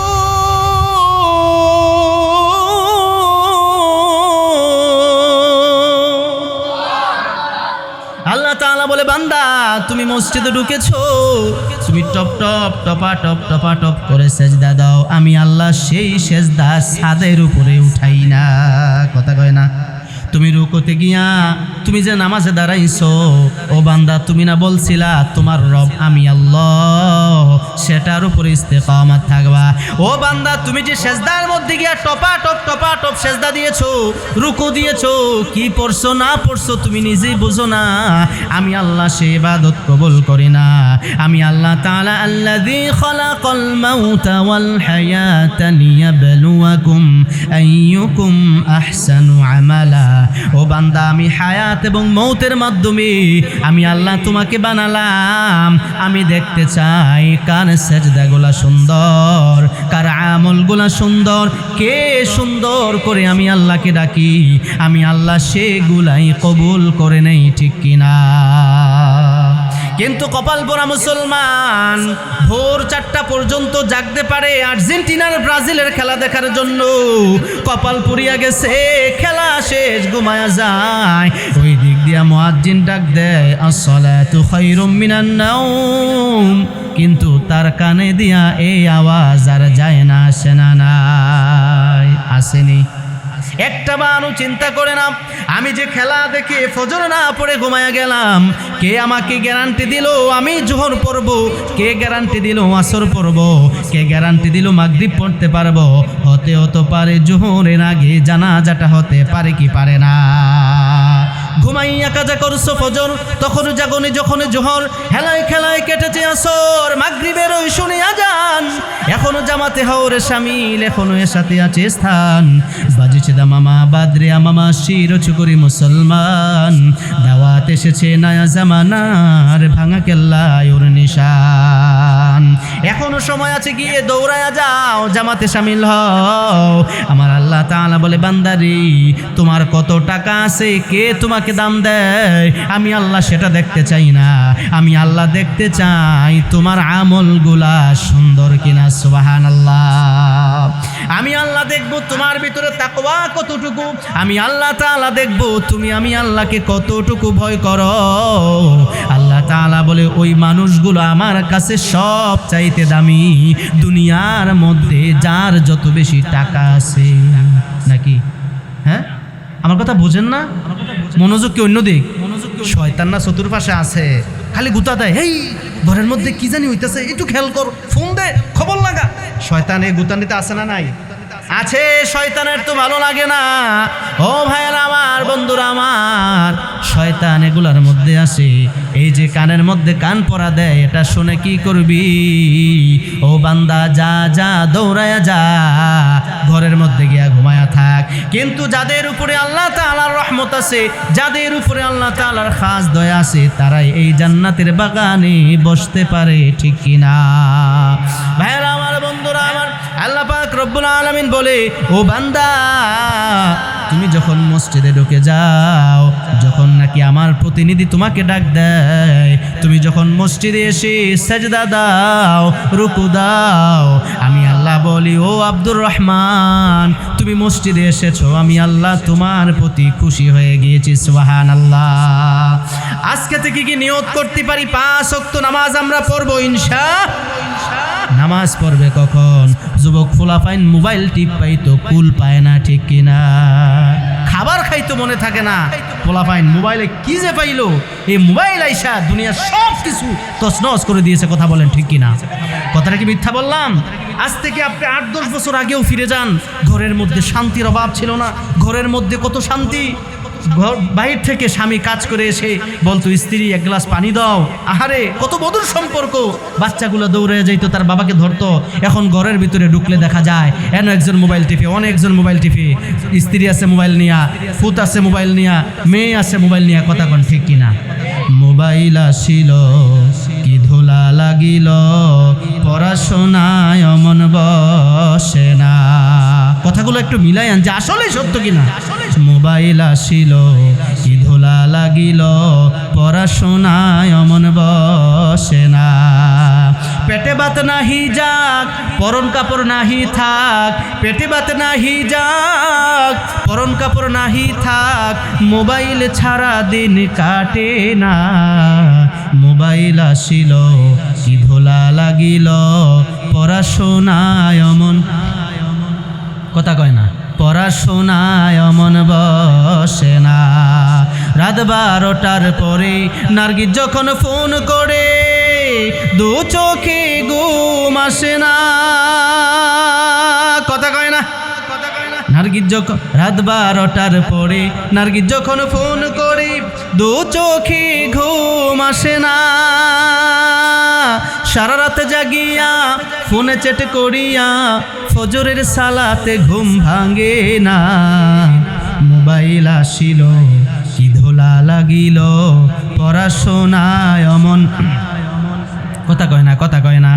আল্লাহ তাআলা বলে, বান্দা, তুমি মসজিদে ঢুকেছো, তুমি টপ টপ টপা টপ টপা টপ করে সেজদা দাও, আমি আল্লাহ সেই সেজদা ছাদের উপরে উঠাই না। কথা কয় না। তুমি রুকুতে গিয়া তুমি যে নামাজে দাঁড়াইছো, ও বান্দা, তুমি না বলছিলা তোমার রব আমি আল্লাহ, সেটার উপরে ইস্তেকামাত থাকবা। ও বান্দা, তুমি যে সেজদার মধ্যে গিয়া টপা টপ সেজদা দিয়েছো, রুকু দিয়েছো, কি পড়ছো না পড়ছো তুমি নিজেই বুঝো না, আমি আল্লাহ সে ইবাদত কবুল করি না। আমি আল্লাহ তাআলা আল্লাযী খালাকাল মাউতা ওয়াল হায়াতা লিয়াবলুয়াকুম আইয়ুকুম আহসানু আমালা। ও বান্দা, আমি হায়াত এবং মৌতের মাধ্যমে আমি আল্লাহ তোমাকে বানালাম, আমি দেখতে চাই কার সেজদাগুলা সুন্দর, কার আমলগুলা সুন্দর, কে সুন্দর করে আমি আল্লাহকে ডাকি, আমি আল্লাহ সেগুলাই কবুল করে নেই, ঠিক কিনা? কিন্তু কপাল পোড়া মুসলমান ভোর 4টা পর্যন্ত জাগতে পারে আর্জেন্টিনার ব্রাজিলের খেলা দেখার জন্য, কপাল পুড়িয়া গেছে, খেলা শেষ, ঘুমায়া যায়। ওই দিক দিয়া মুয়াজ্জিন ডাক দেয়, আসসালাতু খায়রুম মিনান নাওম, কিন্তু তার কানে দিয়া এই আওয়াজ আর যায় না, আসে না নাই? আসেনি। একটা বারও চিন্তা করে না, আমি যে খেলা দেখে ফজর না পড়ে ঘুমায়া গেলাম, কে আমাকে গ্যারান্টি দিল আমি জোহর পড়ব? কে গ্যারান্টি দিল আসর পড়ব? কে গ্যারান্টি দিল মাগরিব পড়তে পারবো? হতে পারে জোহরের আগে জানাজাটা হতে পারে কি পারে না? ঘুমাইয়া কাজা করছো ফজর, তখন জাগনি যখন জোহর, হেলায় খেলায় কেটেছে আসর, মাগরিবের ওই শুনে আজান, এখনো জামাতে হাওরে শামিল, এখনো এর সাথে আছে স্থান, বাজিছে দামামা বাদরে আমামা শিরোচু করি মুসলমান, দাওয়াত এসেছে নয়া জামানার, ভাঙা কেল্লায় ওর নিশান, এখনো সময় আছে, গিয়ে দৌড়ায়া যাও, জামাতে শামিল হও। আমার আল্লাহ তাআলা বলে, বান্দারি, তোমার কত টাকা আছে, কে তোমাকে দাম দেয়, আমি আল্লাহ সেটা দেখতে চাই না, আমি আল্লাহ দেখতে চাই তোমার আমলগুলা সুন্দর কিনা। সুবহানাল্লাহ। আমি আল্লাহ দেখব তোমার ভিতরে তাকওয়া কতটুকু, আমি আল্লাহ তাআলা দেখব তুমি আমি আল্লাহকে কতটুকু ভয় করো। আল্লাহ তাআলা বলে ওই মানুষগুলো আমার কাছে সব চাইতে দামি, দুনিয়ার মধ্যে যার যত বেশি টাকা আছে। নাকি হ্যাঁ, আমার কথা বোঝেন না? মনোযোগ কি অন্যদিক? শয়তান না চতুর্পাশে আছে, খালি গুতা দেয়, হেই ঘরের মধ্যে কি জানি হইতেছে, একটু খেয়াল কর, ফোন দে, খবর লাগা। শয়তান এই গুতানিতে আছে না নাই? আছে। শয়তানের তো ভালো লাগে না। ও ভাইয়েরা আমার, বন্ধুরা আমার, শয়তান এগুলার মধ্যে আসে। এই যে কানের মধ্যে কান পরা দেয়, এটা শুনে কি করবি? ও বান্দা, যা যা দৌড়ায়া যা, ঘরের মধ্যে গিয়া ঘুমায়া থাক। কিন্তু যাদের উপরে আল্লাহ তাআলার রহমত আছে, যাদের উপরে আল্লাহ তাআলার খাস দয়া আছে, তারাই এই জান্নাতের বাগানে বসতে পারে, ঠিক কিনা? ভাইয়েরা আমার, বন্ধুরা আমার, আল্লাহ পাক রব্বুল আলামিন বলে, ও বান্দা, তুমি যখন মসজিদে ঢুকে যাও, যখন নাকি আমার প্রতিনিধি তোমাকে ডাক দেয়, তুমি যখন মসজিদে এসে সাজদা দাও, রুকু দাও, আমি আল্লাহ বলি, ও আব্দুর রহমান, তুমি মসজিদে এসেছো, আমি আল্লাহ তোমার প্রতি খুশি হয়ে গিয়েছি। সুবহানাল্লাহ। আজকে থেকে কি নিয়ত করতে পারি 5 ওয়াক্ত নামাজ আমরা পড়বো ইনশাআল্লাহ। নামাজ পড়বে কখন? যুবক ফুলাফাইন মোবাইল টিপ পাইতো, কুল পায় না, ঠিক কিনা? খাবার খাইতো মনে থাকে না, ফুলাফাইন মোবাইলে কি যে পাইলো, এই মোবাইল আইসা দুনিয়ার সব কিছু তছনছ করে দিয়েছে। কথা বলেন, ঠিক কিনা? কথাটা কি মিথ্যা বললাম? আজ থেকে আপনি 8-10 বছর আগেও ফিরে যান, ঘরের মধ্যে শান্তির অভাব ছিল না। ঘরের মধ্যে কত শান্তি। বাইরে থেকে স্বামী কাজ করে এসে বলতো, স্ত্রী এক গ্লাস পানি দাও। আহারে, কত মধুর সম্পর্ক। বাচ্চাগুলো দৌড়ে যাইতো, তার বাবাকে ধরতো। এখন ঘরের ভিতরে ঢুকলে দেখা যায় এন একজন মোবাইল টিপে, অনেকজন মোবাইল টিপে। স্ত্রী আছে মোবাইল নিয়া, ফুত আছে মোবাইল নিয়া, মেয়ে আছে মোবাইল নিয়া। কথা কোন ঠিক কিনা? মোবাইল আসিল কি ধুলা লাগিল, পড়াশোনায় অমন বসে না। কথাগুলো একটু মিলাই আন যে আসলে সত্য কিনা। মোবাইল আসিল কি ধুলা লাগিল, পড়াশোনায় অমন বসে না। পেটে ভাত নাহি যাক, পরন কাপড় নাহি থাক। পেটে ভাত নাহি যাক, পরন কাপড় নাহি থাক। মোবাইল ছাড়া দিন কাটে না। মোবাইল আসিল কি ধুলা লাগিল, পড়াশোনায় অমন। কথা কয় না, পড়াশোনায় অমন বসে না। রাত 12টার পরে নার্গিস যখন ফোন করে, দু চোখে ঘুম আসে না। কথা কয় না, নার্গিস যখন রাত 12টার পরে নার্গিস যখন ফোন করে, দু চোখে ঘুম আসে না। সারা রাত জাগিয়া ফোনে চ্যাট করিয়া, ফজরের সালাতে ঘুম ভাঙে না। মোবাইল আসিল কি ধুলা লাগিল, পড়াশোনায় অমন। কথা কয় না, কথা কয় না।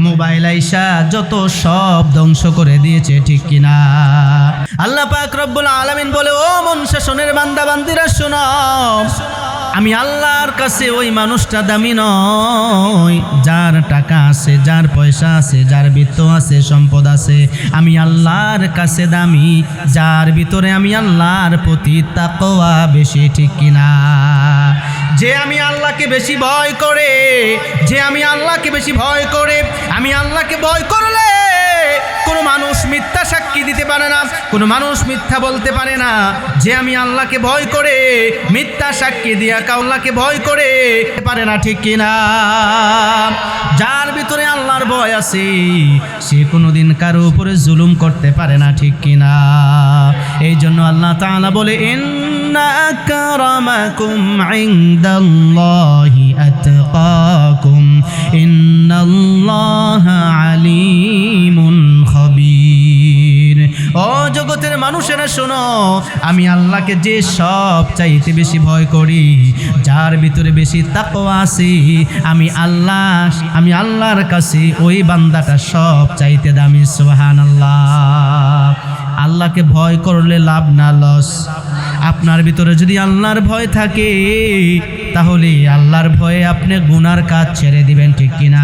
মোবাইল আইসা যত সব ধ্বংস করে দিয়েছে, ঠিক কিনা? আল্লাহ পাক রব্বুল আলামিন বলে, ও মন শাসনের বান্দা বান্দিরা শোনো, আমি আল্লাহর কাছে ওই মানুষটা দামি নয় যার টাকা আছে, যার পয়সা আছে, যার বিত্ত আছে, সম্পদ আছে। আমি আল্লাহর কাছে দামি যার ভিতরে আমি আল্লাহর প্রতি তাকওয়া বেশি, ঠিক কিনা? যে আমি আল্লাহকে বেশি ভয় করে, যে আমি আল্লাহকে বেশি ভয় করে, আমি আল্লাহকে ভয় করলে কোনো মানুষ মিথ্যা সাক্ষী দিতে পারে না, কোনো মানুষ মিথ্যা বলতে পারে না। যে আমি আল্লাহকে ভয় করে মিথ্যা সাক্ষী দিয়া আল্লাহকে ভয় করে পারে না, ঠিক কিনা? যার ভিতরে আল্লাহর ভয় আছে সে কোনোদিন কারো উপরে জুলুম করতে পারে না, ঠিক কিনা? এই জন্য আল্লাহ তাআলা বলে, ইন্না আকরামাকুম ইনদাল্লাহি আতকাকুম ইন্নাল্লাহা আলিমুন খবীর। ও জগতের মানুষেরা শোনো, আমি আল্লাহকে যে সব চাইতে বেশি ভয় করি, যার ভিতরে বেশি তাকওয়া আছে, আমি আল্লাহর কাছে ওই বান্দাটা সব চাইতে দামি। সুবহানাল্লাহ। আল্লাহকে ভয় করলে লাভ না লস? আপনার ভিতরে যদি আল্লাহর ভয় থাকে, তাহলে আল্লাহর ভয়ে আপনি গুনার কাজ ছেড়ে দিবেন, ঠিক কিনা?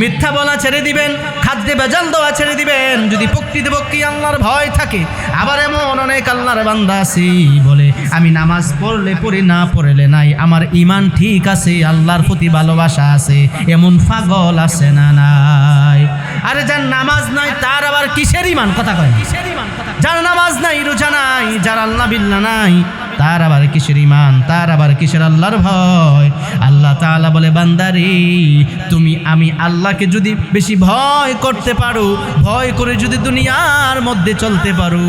মিথ্যা বলা ছেড়ে দিবেন, হাত দিয়ে বেজাল দেওয়া ছেড়ে দিবেন যদি প্রকৃতপক্ষে আল্লাহর ভয় থাকে। আবার এমন অনেক আল্লাহর বান্দা আছে বলে আমি নামাজ পড়লে পড়ি না পড়লে নাই, আমার ঈমান ঠিক আছে, আল্লাহর প্রতি ভালোবাসা আছে, এমন পাগল আছে না নাই? আরে যার নামাজ নাই তার আবার কিসের ঈমান? কথা কয় না। যার নামাজ নাই, রোজা নাই, যার আল্লাহ বিল্লাহ নাই, তার আবার কিসের ঈমান? তার আবার কিসের আল্লাহর ভয়? আল্লাহ তাআলা বলে বান্দারে তুমি আমি আল্লাহকে যদি বেশি ভয় করতে পারো, ভয় করে যদি দুনিয়ার মধ্যে চলতে পারো,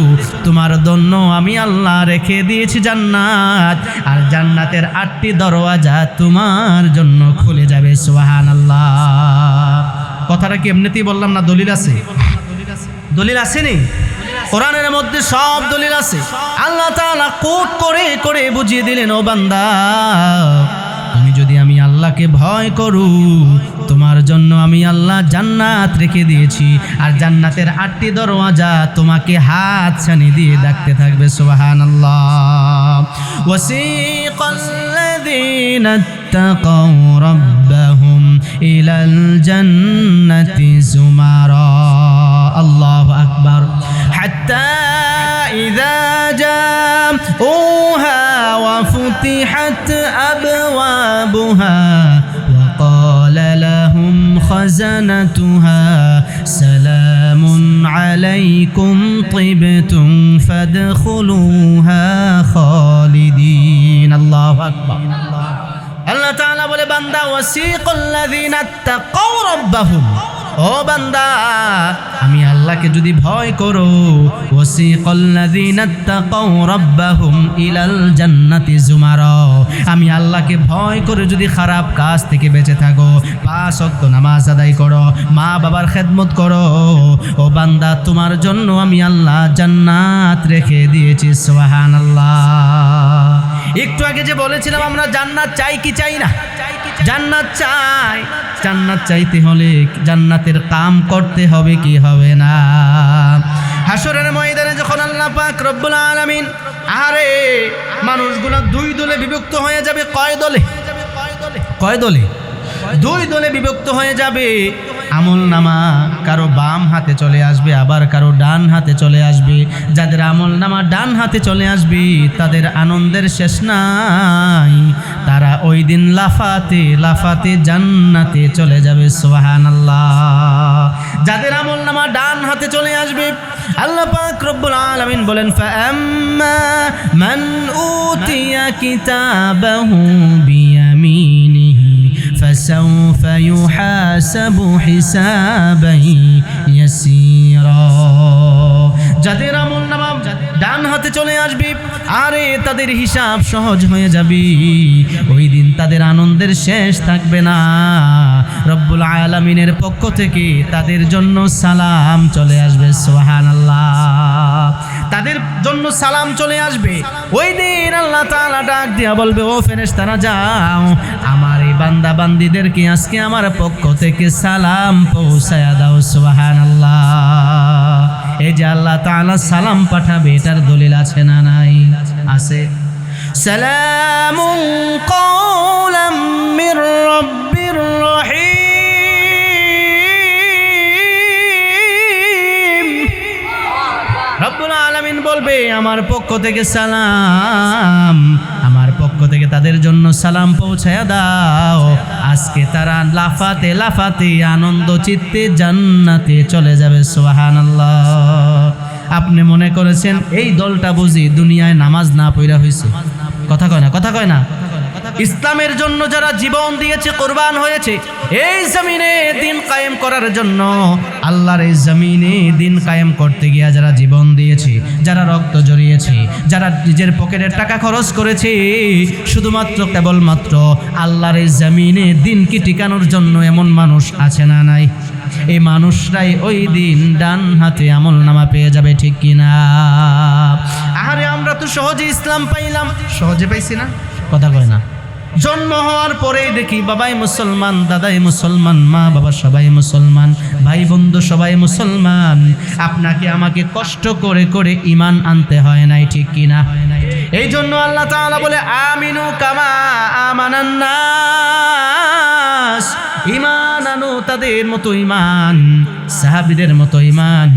তোমার জন্য আমি আল্লাহ রেখে দিয়েছি জান্নাত, আর জান্নাতের 8টি দরওয়াজা তোমার জন্য খুলে যাবে। সুবহানাল্লাহ। কথাটা কি এমনিতেই বললাম না দলিল আছে? দলিল আসেনি? কোরআনের মধ্যে সব দলিল আছে। আল্লাহ তাআলা কোট করে করে বুঝিয়ে দিলেন, ও বান্দা তুমি যদি আমি আল্লাহকে ভয় করো, তোমার জন্য আমি আল্লাহ জান্নাত রেখে দিয়েছি, আর জান্নাতের 8টি দরওয়াজা তোমাকে হাত ছানি দিয়ে ডাকতে থাকবে। সুবহানাল্লাহ। ওয়াসিকাল্লাযীনা ইত্তাকাউ রাব্বাহুম ইলাল জান্নাতি যুমারা। আল্লাহু আকবার। হাত্তা ইযা জাউহা ওয়া ফুতিহাত আবওয়াবুহা ওয়া ক্বালা লাহুম খাযানাতুহা সালামুন আলাইকুম তিবতুম ফাদখুলুহা খালিদিন। আল্লাহু আকবার। আল্লাহ তাআলা বলে বান্দা ওয়াসিকাল্লাযীনা ইত্তাকাউ রাব্বাহুম, ও বান্দা আমি আল্লাহকে যদি ভয় করো, ওয়াসিকাল্লাযীনা ইত্তাকাউ রাব্বাহুম ইলাল জান্নাতি যুমারা, আমি আল্লাহকে ভয় করে যদি খারাপ কাজ থেকে বেঁচে থাকো, 5 ওয়াক্ত নামাজ আদায় করো, মা বাবার খেদমত করো, ও বান্দা তোমার জন্য আমি আল্লাহ জান্নাত রেখে দিয়েছি। সুবহানাল্লাহ। একটু আগে যে বলেছিলাম আমরা জান্নাত চাই কি চাই না? জান্নাত চাই। জান্নাত চাইতে হলে জান্নাতের কাম করতে হবে কি হবে না? হাসরের ময়দানে যখন আল্লাহ পাক রব্বুল আলামিন আরে মানুষগুলো 2 দলে বিভক্ত হয়ে যাবে। কয় দলে? কয় দলে? 2 দলে বিভক্ত হয়ে যাবে। আমল নামা কারো বাম হাতে চলে আসবে, আবার কারো ডান হাতে চলে আসবে। যাদের আমল নামা ডান হাতে চলে আসবে তাদের আনন্দের শেষ নাই, তারা ওই দিন লাফাতে লাফাতে জান্নাতে চলে যাবে। সুবহানাল্লাহ। যাদের আমল নামা ডান হাতে চলে আসবে আল্লাহ পাক রব্বুল আলামিন বলেন ফাআম্মা মান উতিয়া কিতাবাহু বিয়ামিনিহি فسوف يحاسب حسابا يسيرا। যাদের আমল নামা ডান হাতে চলে আসবে আরে তাদের হিসাব সহজ হয়ে যাবে, ওই দিন তাদের আনন্দের শেষ থাকবে না। রব্বুল আলামিনের পক্ষ থেকে তাদের জন্য সালাম চলে আসবে। সুবহানাল্লাহ। তাদের জন্য সালাম চলে আসবে। ওই দিন আল্লাহ তাআলা ডাক দিয়া বলবে, ও ফেরেশতারা যাও, আমার এই বান্দা বান্দীদেরকে আজকে আমার পক্ষ থেকে সালাম পৌঁছায়া দাও। সুবহানাল্লাহ। এই যে আল্লাহ তাআলা সালাম পাঠাবে এটার দলিল আছে না নাই? আছে। সালামুন কাওলাম মির রাব্বির রহিম। রব্বুল আলামিন বলবে আমার পক্ষ থেকে সালাম, আমার পক্ষ থেকে তাদের জন্য সালাম পৌঁছায়া দাও। আজকে তারা লাফাতে লাফাতে আনন্দ চিত্তে জান্নাতে চলে যাবে। সুবহানাল্লাহ। আপনি মনে করেছেন এই দলটা বুঝি দুনিয়ায় নামাজ না পড়া হয়েছে? কথা কয় না, কথা কয় না। ইসলামের জন্য যারা জীবন দিয়েছে, কোরবান হয়েছে, এই জমিনে দিন কায়েম করার জন্য, আল্লাহর এই জমিনে দিন কায়েম করতে গিয়া যারা জীবন দিয়েছে, যারা রক্ত জড়িয়েছে, যারা নিজের পকেটের টাকা খরচ করেছে, শুধুমাত্র কেবলমাত্র আল্লাহর এই জমিনে দিনকে টিকানোর জন্য এমন মানুষ আছে না নাই? এই মানুষরাই ওই দিন ডান হাতে আমল নামা পেয়ে যাবে, ঠিক কিনা? আরে আমরা তো সহজে ইসলাম পাইলাম, সহজে পাইছি না? কথা কয় না। জন্ম হওয়ার পরেই দেখি বাবাই মুসলমান, দাদাই মুসলমান, মা বাবা সবাই মুসলমান, ভাই বন্ধু সবাই মুসলমান। আপনাকে আমাকে কষ্ট করে করে ঈমান আনতে হয় নাই, ঠিক কিনা? এই জন্য আল্লাহ তাআলা বলে আমিনু কামা আমানান নাস, ঈমান আনো তাদের মতো ঈমান, সাহাবীদের মতো ঈমান,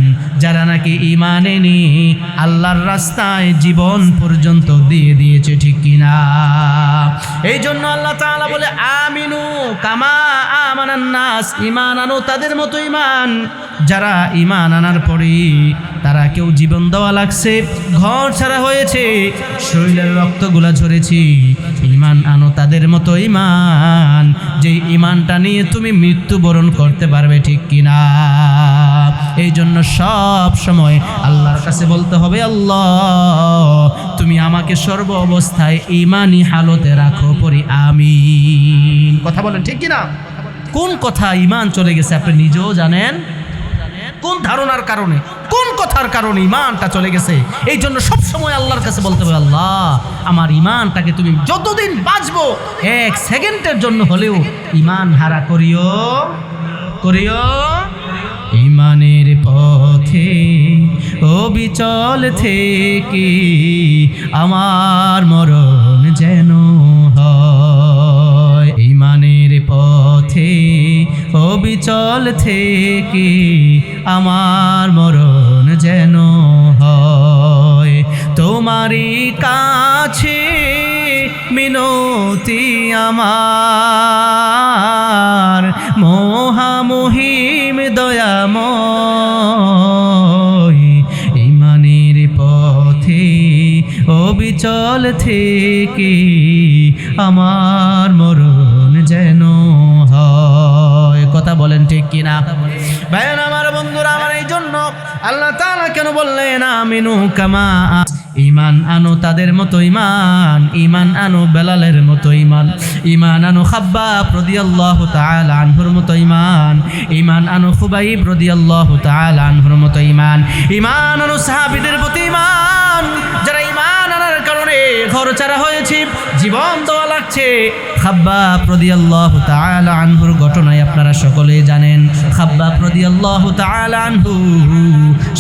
যারা নাকি ঈমান এনে আল্লাহর রাস্তায় জীবন পর্যন্ত দিয়ে দিয়েছে, ঠিক কিনা? এই জন্য আল্লাহ তাআলা বলে আমিনু কামা আমানান নাস, ঈমান আনো তাদের মতো ঈমান, যারা ঈমান আনার পরে তারা কেউ জীবন দেওয়া লাগছে, ঘর ছাড়া হয়েছে, শরীরের রক্তগুলা ঝরেছে, ঈমান আনো তাদের মতো ঈমান, যে ঈমানটা নিয়ে তুমি মৃত্যুবরণ করতে পারবে, ঠিক কিনা? এই জন্য সব সময় আল্লাহর কাছে বলতে হবে, আল্লাহ তুমি আমাকে সর্ব অবস্থায় ঈমানি হালতে রাখো, পড়ি আমিন। কথা বলেন ঠিক কিনা? কোন কথা ঈমান চলে গেছে আপনি নিজেও জানেন, কোন ধারণার কারণে, কোন কথার কারণে ঈমানটা চলে গেছে। এই জন্য সবসময় আল্লাহর কাছে বলতে হবে, আল্লাহ আমার ঈমানটাকে তুমি যতদিন বাঁচবো এক সেকেন্ডের জন্য হলেও ঈমান হারা করিও। ঈমানের পথে অবিচল থেকে আমার মরণ যেন হয়, ঈমানের পথে অবিচল থেকে আমার মরণ যেন হয়। তোমারই কাছে মিনতি আমার, মহামহিম দয়াময়, ঈমানের পথে অবিচল থেকে আমার মরণ যেন হয়। কথা বলেন ঠিক কিনা? ভাইয়েরা আমার, বন্ধুরা আমার, এই জন্য আল্লাহ তাআলা কেন বললেন আমিনু কামা, ঈমান আনো তাদের মতো ঈমান, ঈমান আনো বেলালের মতো ঈমান, ঈমান আনো খাব্বাব রাদিয়াল্লাহু তাআলা আনহুর মতো ঈমান, ঈমান আনো খুবাইব রাদিয়াল্লাহু তাআলা আনহুর মতো ঈমান, ঈমান আনো সাহাবীদের প্রতি ঈমান, যারা ঈমান আনার কারণে ঘর ছাড়া হয়েছে, জীবন দেওয়া লাগছে। খাব্বাব রাদিয়াল্লাহু তাআলা আনহুর ঘটনায় আপনারা সকলেই জানেন। খাব্বাব রাদিয়াল্লাহু তাআলা আনহু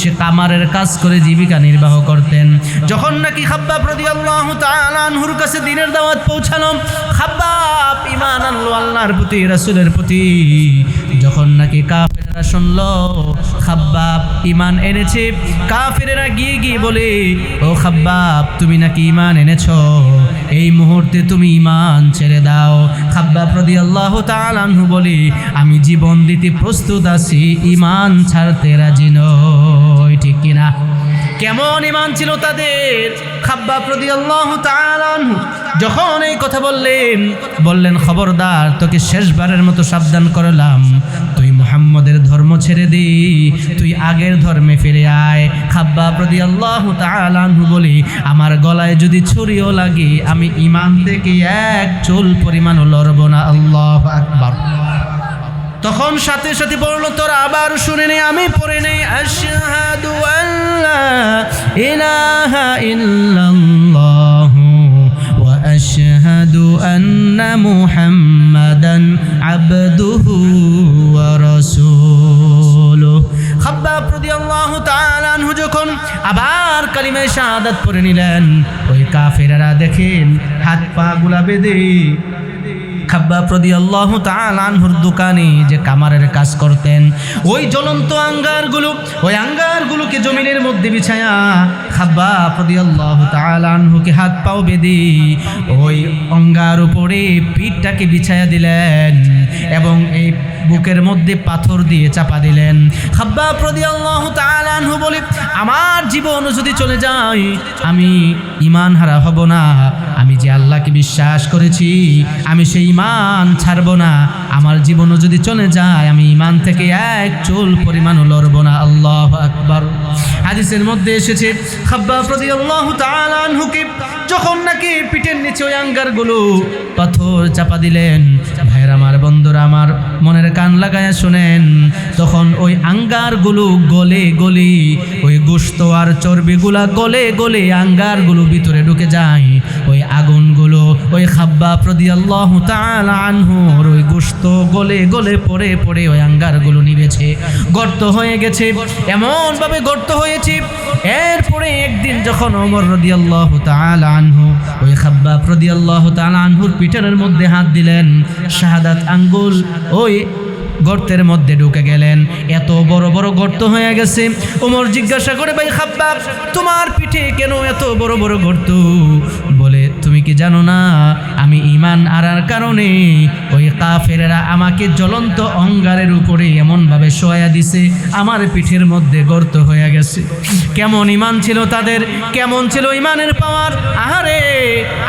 সে কামারের কাজ করে জীবিকা নির্বাহ করতেন। যখন নাকি খাব্বাব রাদিয়াল্লাহু তাআলা আনহুর কাছে দ্বীনের দাওয়াত পৌঁছালো, খাব্বাব ঈমান আনলো আল্লাহর প্রতি, রাসূলের প্রতি। যখন নাকি কাফেররা শুনলো খাব্বাব ঈমান এনেছে, কাফেররা গিয়ে বলে, ও খাব্বাব তুমি নাকি ঈমান এনেছো, এই মুহূর্তে তুমি ঈমান ছেড়ে দাও। খাব্বাব রাদিয়াল্লাহু তাআলা আনহু বলে, আমি জীবন দিতে প্রস্তুত আছি, ঈমান ছাড়তে রাজি নই, ঠিক কিনা? কেমন ঈমান ছিল তাদের! খাব্বাব রাদিয়াল্লাহু তাআলা আনহু যখন এই কথা বললেন খবরদার, তোকে শেষবারের মতো সাবধান করলাম, তুই মুহাম্মদের ধর্ম ছেড়ে দে, তুই আগের ধর্মে ফিরে আয়। খাব্বাব রাদিয়াল্লাহু তাআলা আনহু বলি, আমার গলায় যদি ছুরিও লাগে আমি ঈমান থেকে এক চুল পরিমাণও লড়ব না। আল্লাহু আকবার। তখন সাথে সাথে বলল, তোরা আবার শুনে নে, আমি পড়ে নেই, আশহাদু আল্লা ইলাহা ইল্লাল্লাহু ওয়া আশহাদু আন্না মুহাম্মাদান আবদুহু ওয়া রাসূলুহু। খাব্বাব রাদিয়াল্লাহু তাআলা আনহু যখন আবার কালিমায়ে শাহাদাত পড়ে নিলেন, ওই কাফেররা দেখেন হাত পা গুলা বেঁধে খাব্বাব রাদিয়াল্লাহু তাআলা আনহুর দোকানে যে কামারের কাজ করতেন, ওই জ্বলন্ত আঙ্গারগুলোকে জমিনের মধ্যে বিছায়া খাব্বাব রাদিয়াল্লাহু তাআলা আনহুকে হাত পাও বেঁধে ওই অঙ্গার উপরে পিঠটাকে বিছায়া দিলেন এবং এই বুকের মধ্যে পাথর দিয়ে চাপা দিলেন। খাব্বাব রাদিয়াল্লাহু তাআলা আনহু বলে, আমার জীবন যদি চলে যায় আমি ঈমান হারা হব না, আমি যে আল্লাহকে বিশ্বাস করেছি আমি সেই ঈমান ছাড়ব না, আমার জীবনও যদি চলে যায় আমি ঈমান থেকে এক চুল পরিমাণও লড়ব না। আল্লাহু আকবার। হাদিসের মধ্যে এসেছে খাব্বাব রাদিয়াল্লাহু তাআলা আনহুকে যখন নাকি পিঠের নিচে ওই আঙ্গারগুলো পাথর চাপা দিলেন, ভাইরা আমার, বন্ধুরা আমার, মনের কান লাগায়া শুনেন, তখন ওই আঙ্গারগুলো গলে ওই গোশত আর চর্বিগুলা গলে আঙ্গারগুলো ভিতরে ঢুকে যায়। ওই আগুনগুলো ওই খাব্বাব রাদিয়াল্লাহু তাআলা আনহুর ওই গোশত গলে পড়ে ওই আঙ্গারগুলো নিভেছে, গর্ত হয়ে গেছে, এমন ভাবে গর্ত হয়েছে। এরপরে একদিন যখন ওমর রাদিয়াল্লাহু তাআলা আনহু ওই খাব্বাব রাদিয়াল্লাহু তাআলা আনহুর পিঠের মধ্যে হাত দিলেন, শাহাদাত আঙ্গুল ওই গর্তের মধ্যে ঢুকে গেলেন। এত বড় বড় গর্ত হয়ে গেছে। ওমর জিজ্ঞাসা করে, ভাই খাব্বাব, তোমার পিঠে কেন এত বড় বড় গর্ত? বলে, তুমি কি জানো না আমি ঈমান আনার কারণে ওই কাফেরেরা আমাকে জ্বলন্ত অঙ্গারের উপরে এমনভাবে শোয়া দিছে, আমার পিঠের মধ্যে গর্ত হয়ে গেছে। কেমন ঈমান ছিল তাদের, কেমন ছিল ঈমানের পাওয়ার। আহারে,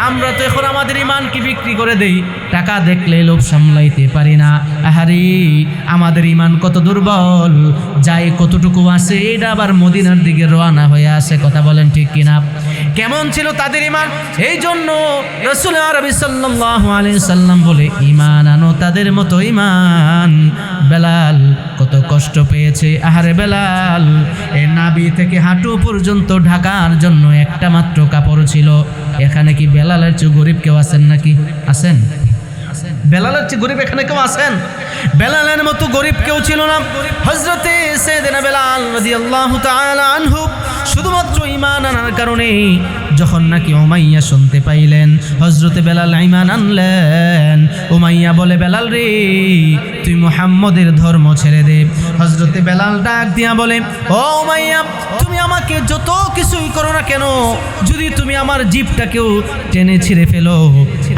আমরা তো এখন আমাদের ঈমানকে বিক্রি করে দেই, টাকা দেখলে লোভ সামলাইতে পারি না। আহারে, আমাদের ঈমান কত দুর্বল, যাই কতটুকু আছে এটা আবার মদিনার দিকে রওনা হয়ে আসে। কথা বলেন ঠিক কিনা? কেমন ছিল তাদের ঈমান? এই জন্য রাসূল আরবি সাল্লাল্লাহু আলাইহি সাল্লাম বলে, ঈমান আনো তাদের মতো ঈমান। বেলাল কত কষ্ট পেয়েছে। আহারে বেলাল, এই নাভি থেকে হাঁটু পর্যন্ত ঢাকার জন্য একটা মাত্র কাপড় ছিল। এখানে কি বেলালের চেয়ে গরিব কেউ আছেন নাকি? আছেন? বেলালের চেয়ে গরিব এখানে কেউ আছেন? বেলালের মতো গরিব কেউ ছিল না। হযরতে সাইয়েদনা বেলাল রাদিয়াল্লাহু তাআলা আনহু শুধুমাত্র ঈমান আনার কারণে যখন নাকি উমাইয়া শুনতে পাইলেন হযরতে বেলাল ঈমান আনলেন, উমাইয়া বলে, বেলাল রে, তুই মুহাম্মদের ধর্ম ছেড়ে দে। হযরতে বেলাল ডাক দিয়া বলে, ও উমাইয়া, তুমি আমাকে যত কিছুই করো না কেন, যদি তুমি আমার জিভটাকেও টেনে ছিঁড়ে ফেলো,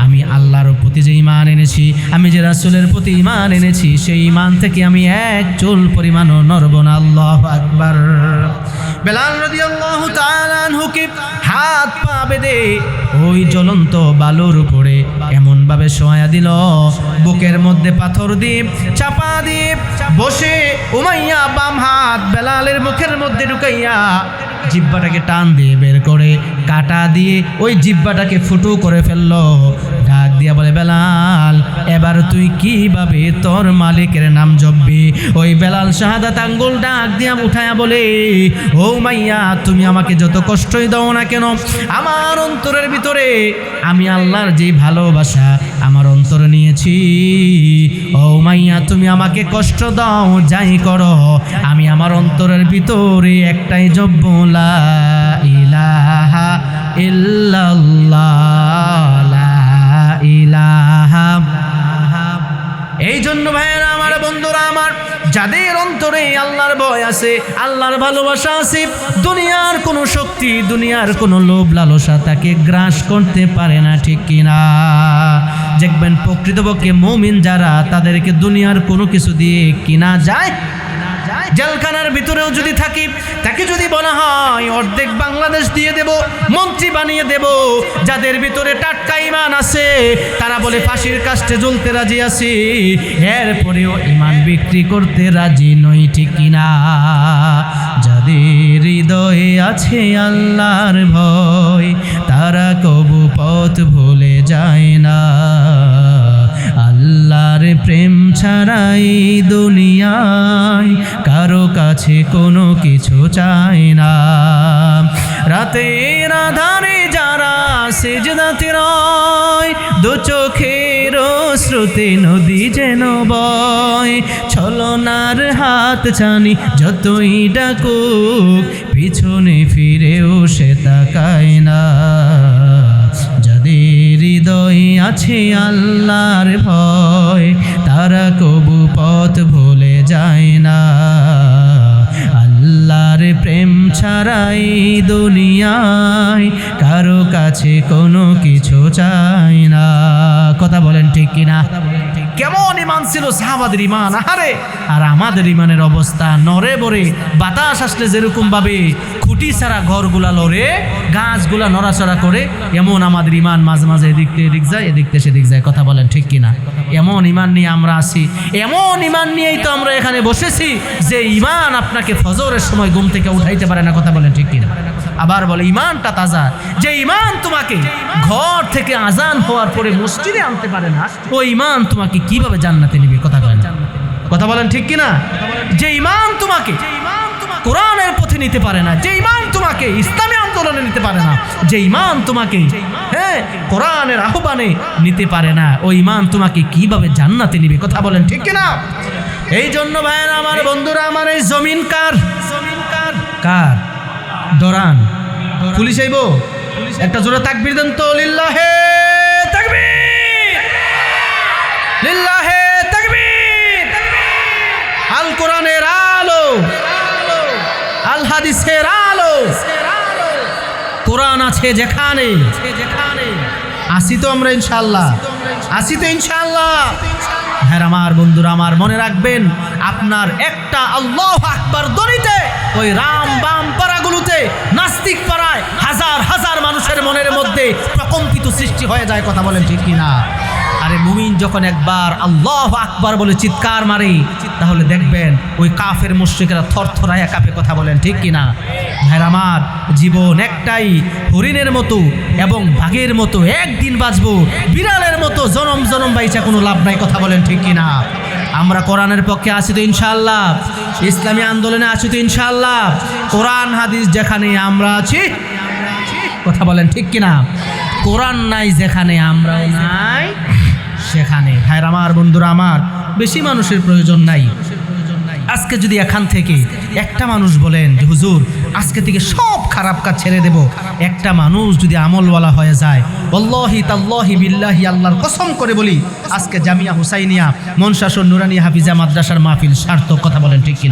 আমি আল্লাহর প্রতি যে ঈমান এনেছি, আমি যে রাসূলের প্রতি ঈমান এনেছি, সেই ঈমান থেকে আমি এক চুল পরিমাণও নড়ব না। আল্লাহু আকবার। বেলাল রাদিয়াল্লাহু তাআলা আনহুকে হাত পা বেঁধে ওই জ্বলন্ত বালুর উপরে এমনভাবে শোয়া দিল, বুকের মধ্যে পাথর দিয়ে চাপা দিয়ে বসে উমাইয়া বাম হাত বেলালের মুখের মধ্যে ঢুকাইয়া জিহ্বাটাকে টান দিয়ে বের করে কাটা দিয়ে ওই জিহ্বাটাকে ফুটো করে ফেললো। ডাক দিয়া বলে, বেলাল, এবার তুই কিভাবে তোর মালিকের নাম জপবি? ওই বেলাল শাহাদাত আঙ্গুল ডাক দিয়া উঠায়া বলে, ও মাইয়া, তুমি আমাকে যত কষ্টই দাও না কেন, আমার অন্তরের ভিতরে আমি আল্লাহর যে ভালোবাসা আমার অন্তর নিয়েছি। ও মাইয়া, তুমি আমাকে কষ্ট দাও, যাই করো, আমি আমার অন্তরের ভিতরে একটাই জপব, লা ইলাহা ইল্লাল্লাহ, লা ইলাহা। এই জন্য ভাইয়েরা আমার, বন্ধুরা আমার, যাদের অন্তরে আল্লাহর ভয় আছে, আল্লাহর ভালোবাসা আছে, দুনিয়ার কোনো শক্তি, দুনিয়ার কোনো লোভ লালসা তাকে গ্রাস করতে পারে না। ঠিক কিনা? দেখবেন প্রকৃতপক্ষে মুমিন যারা, তাদেরকে দুনিয়ার কোনো কিছু দিয়ে কিনা যায়। জেলখানার ভিতরেও যদি থাকি, তাকে যদি বলা হয় অর্ধেক বাংলাদেশ দিয়ে দেব, মন্ত্রী বানিয়ে দেব, যাদের ভিতরে টাটকা ঈমান আছে তারা বলে ফাঁসির কাস্টে ঝুলতে রাজি আছি, এরপরেও ঈমান বিক্রি করতে রাজি নই। ঠিক কিনা? যাদের হৃদয়ে আছে আল্লাহর ভয়, তারা কবু পথ ভুলে যায় না। আল্লাহর প্রেম ছাড়াই দুনিয়ায় কারো কাছে কোনো কিছু চায় না। রাতের আধারে যারা সিজদাতে রয়, দু চোখের স্রোতে নদী যেন বয়, ছলনার হাত ছানি যতই ডাকুক, পিছনে ফিরেও সে তাকায় না। যাদের হৃদয়ে আছে আল্লাহর ভয়, তারা কবু পথ ভুলে যায় না। আল্লাহর প্রেম ছাড়াই দুনিয়ায় কারো কাছে কোনো কিছু চায় না। কথা বলেন ঠিক কিনা? কেমন ঈমান ছিল সাহাবাদের ঈমান! আহারে, আর আমাদের ঈমানের অবস্থা নড়ে বড়ে, বাতাস আসলে যেরকম ভাবে খুঁটি ছাড়া ঘরগুলা লড়ে, গাছগুলা নড়াচড়া করে, এমন আমাদের ঈমান মাঝে মাঝে এদিক থেকে এদিক যায়, এদিক থেকে সেদিক যায়। কথা বলেন ঠিক কিনা? এমন ঈমান নিয়ে আমরা আছি, এমন ঈমান নিয়েই তো আমরা এখানে বসেছি যে ঈমান আপনাকে ফজরের সময় ঘুম থেকে উঠাইতে পারে না। কথা বলেন ঠিক কিনা? আবার বলে ঈমানটা তাজা, যে ঈমান তোমাকে ঘর থেকে আজান হওয়ার পরে মসজিদে আনতে পারে না, ওই ঈমান তোমাকে কিভাবে জান্নাতে নিবে? কথা বলেন, কথা বলেন ঠিক কিনা? যে ঈমান তোমাকে কোরআনের পথে নিতে পারে না, যে ঈমান তোমাকে ইসলামী আন্দোলনে নিতে পারে না, যে ঈমান তোমাকে কোরআনের আহ্বানে নিতে পারে না, ওই ঈমান তোমাকে কিভাবে জান্নাতে নিবে? কথা বলেন ঠিক কিনা? এই জন্য ভাইয়েরা আমার, বন্ধুরা আমার, এই জমিন কার? কার? দরান পুলিশ আইব? একটা জোরে তাকবীর দেন তো। লিল্লাহে তাকবীর, লিল্লাহে তাকবীর। কোরআনের আলো, আল হাদিসের আলো। কোরআন আছে যেখানে, আসি তো আমরা ইনশাআল্লাহ, আসি তো ইনশাআল্লাহ। হ্যাঁ আমার বন্ধুরা আমার, মনে রাখবেন আপনার একটা আল্লাহু আকবার ধ্বনিতে ওই রাম বাম পাড়াগুলোতে, নাস্তিক পাড়ায় হাজার হাজার মানুষের মনের মধ্যে প্রকম্পিত সৃষ্টি হয়ে যায়। কথা বলেন ঠিক কিনা? আরে মুমিন যখন একবার আল্লাহু আকবার বলে চিৎকার মারে, তাহলে দেখবেন ওই কাফের মুশরিকরা থরথরায়া কাঁপে। কথা বলেন ঠিক কিনা? ভাইরা আমার, জীবন একটাই, হরিণের মতো এবং বাঘের মতো একদিন বাঁচবো, বিড়ালের মতো জনম জনম বাইচা কোনো লাভ নাই। কথা বলেন ঠিক কিনা? আমরা কোরআনের পক্ষে আছি তো ইনশাআল্লাহ, ইসলামী আন্দোলনে আছি তো ইনশাআল্লাহ। কোরআন হাদিস যেখানে আমরা আছি, কথা বলেন ঠিক কিনা? কোরআন নাই যেখানে, আমরাও নাই সেখানে। ভাইরা আমার, বন্ধুরা আমার, বেশি মানুষের প্রয়োজন নাই। আজকে যদি এখান থেকে একটা মানুষ বলেন যে হুজুর আজকে থেকে সব খারাপ কাজ ছেড়ে দেব, একটা মানুষ যদি আমলওয়ালা হয়ে যায়, ওয়াল্লাহি তাল্লাহি বিল্লাহি, আল্লাহর কসম করে বলি, আজকে জামিয়া হুসাইনিয়া মনশাসন নুরানি হাফিজা মাদ্রাসার মাহফিল সার্থক। কথা বলেন ঠিক কিনা?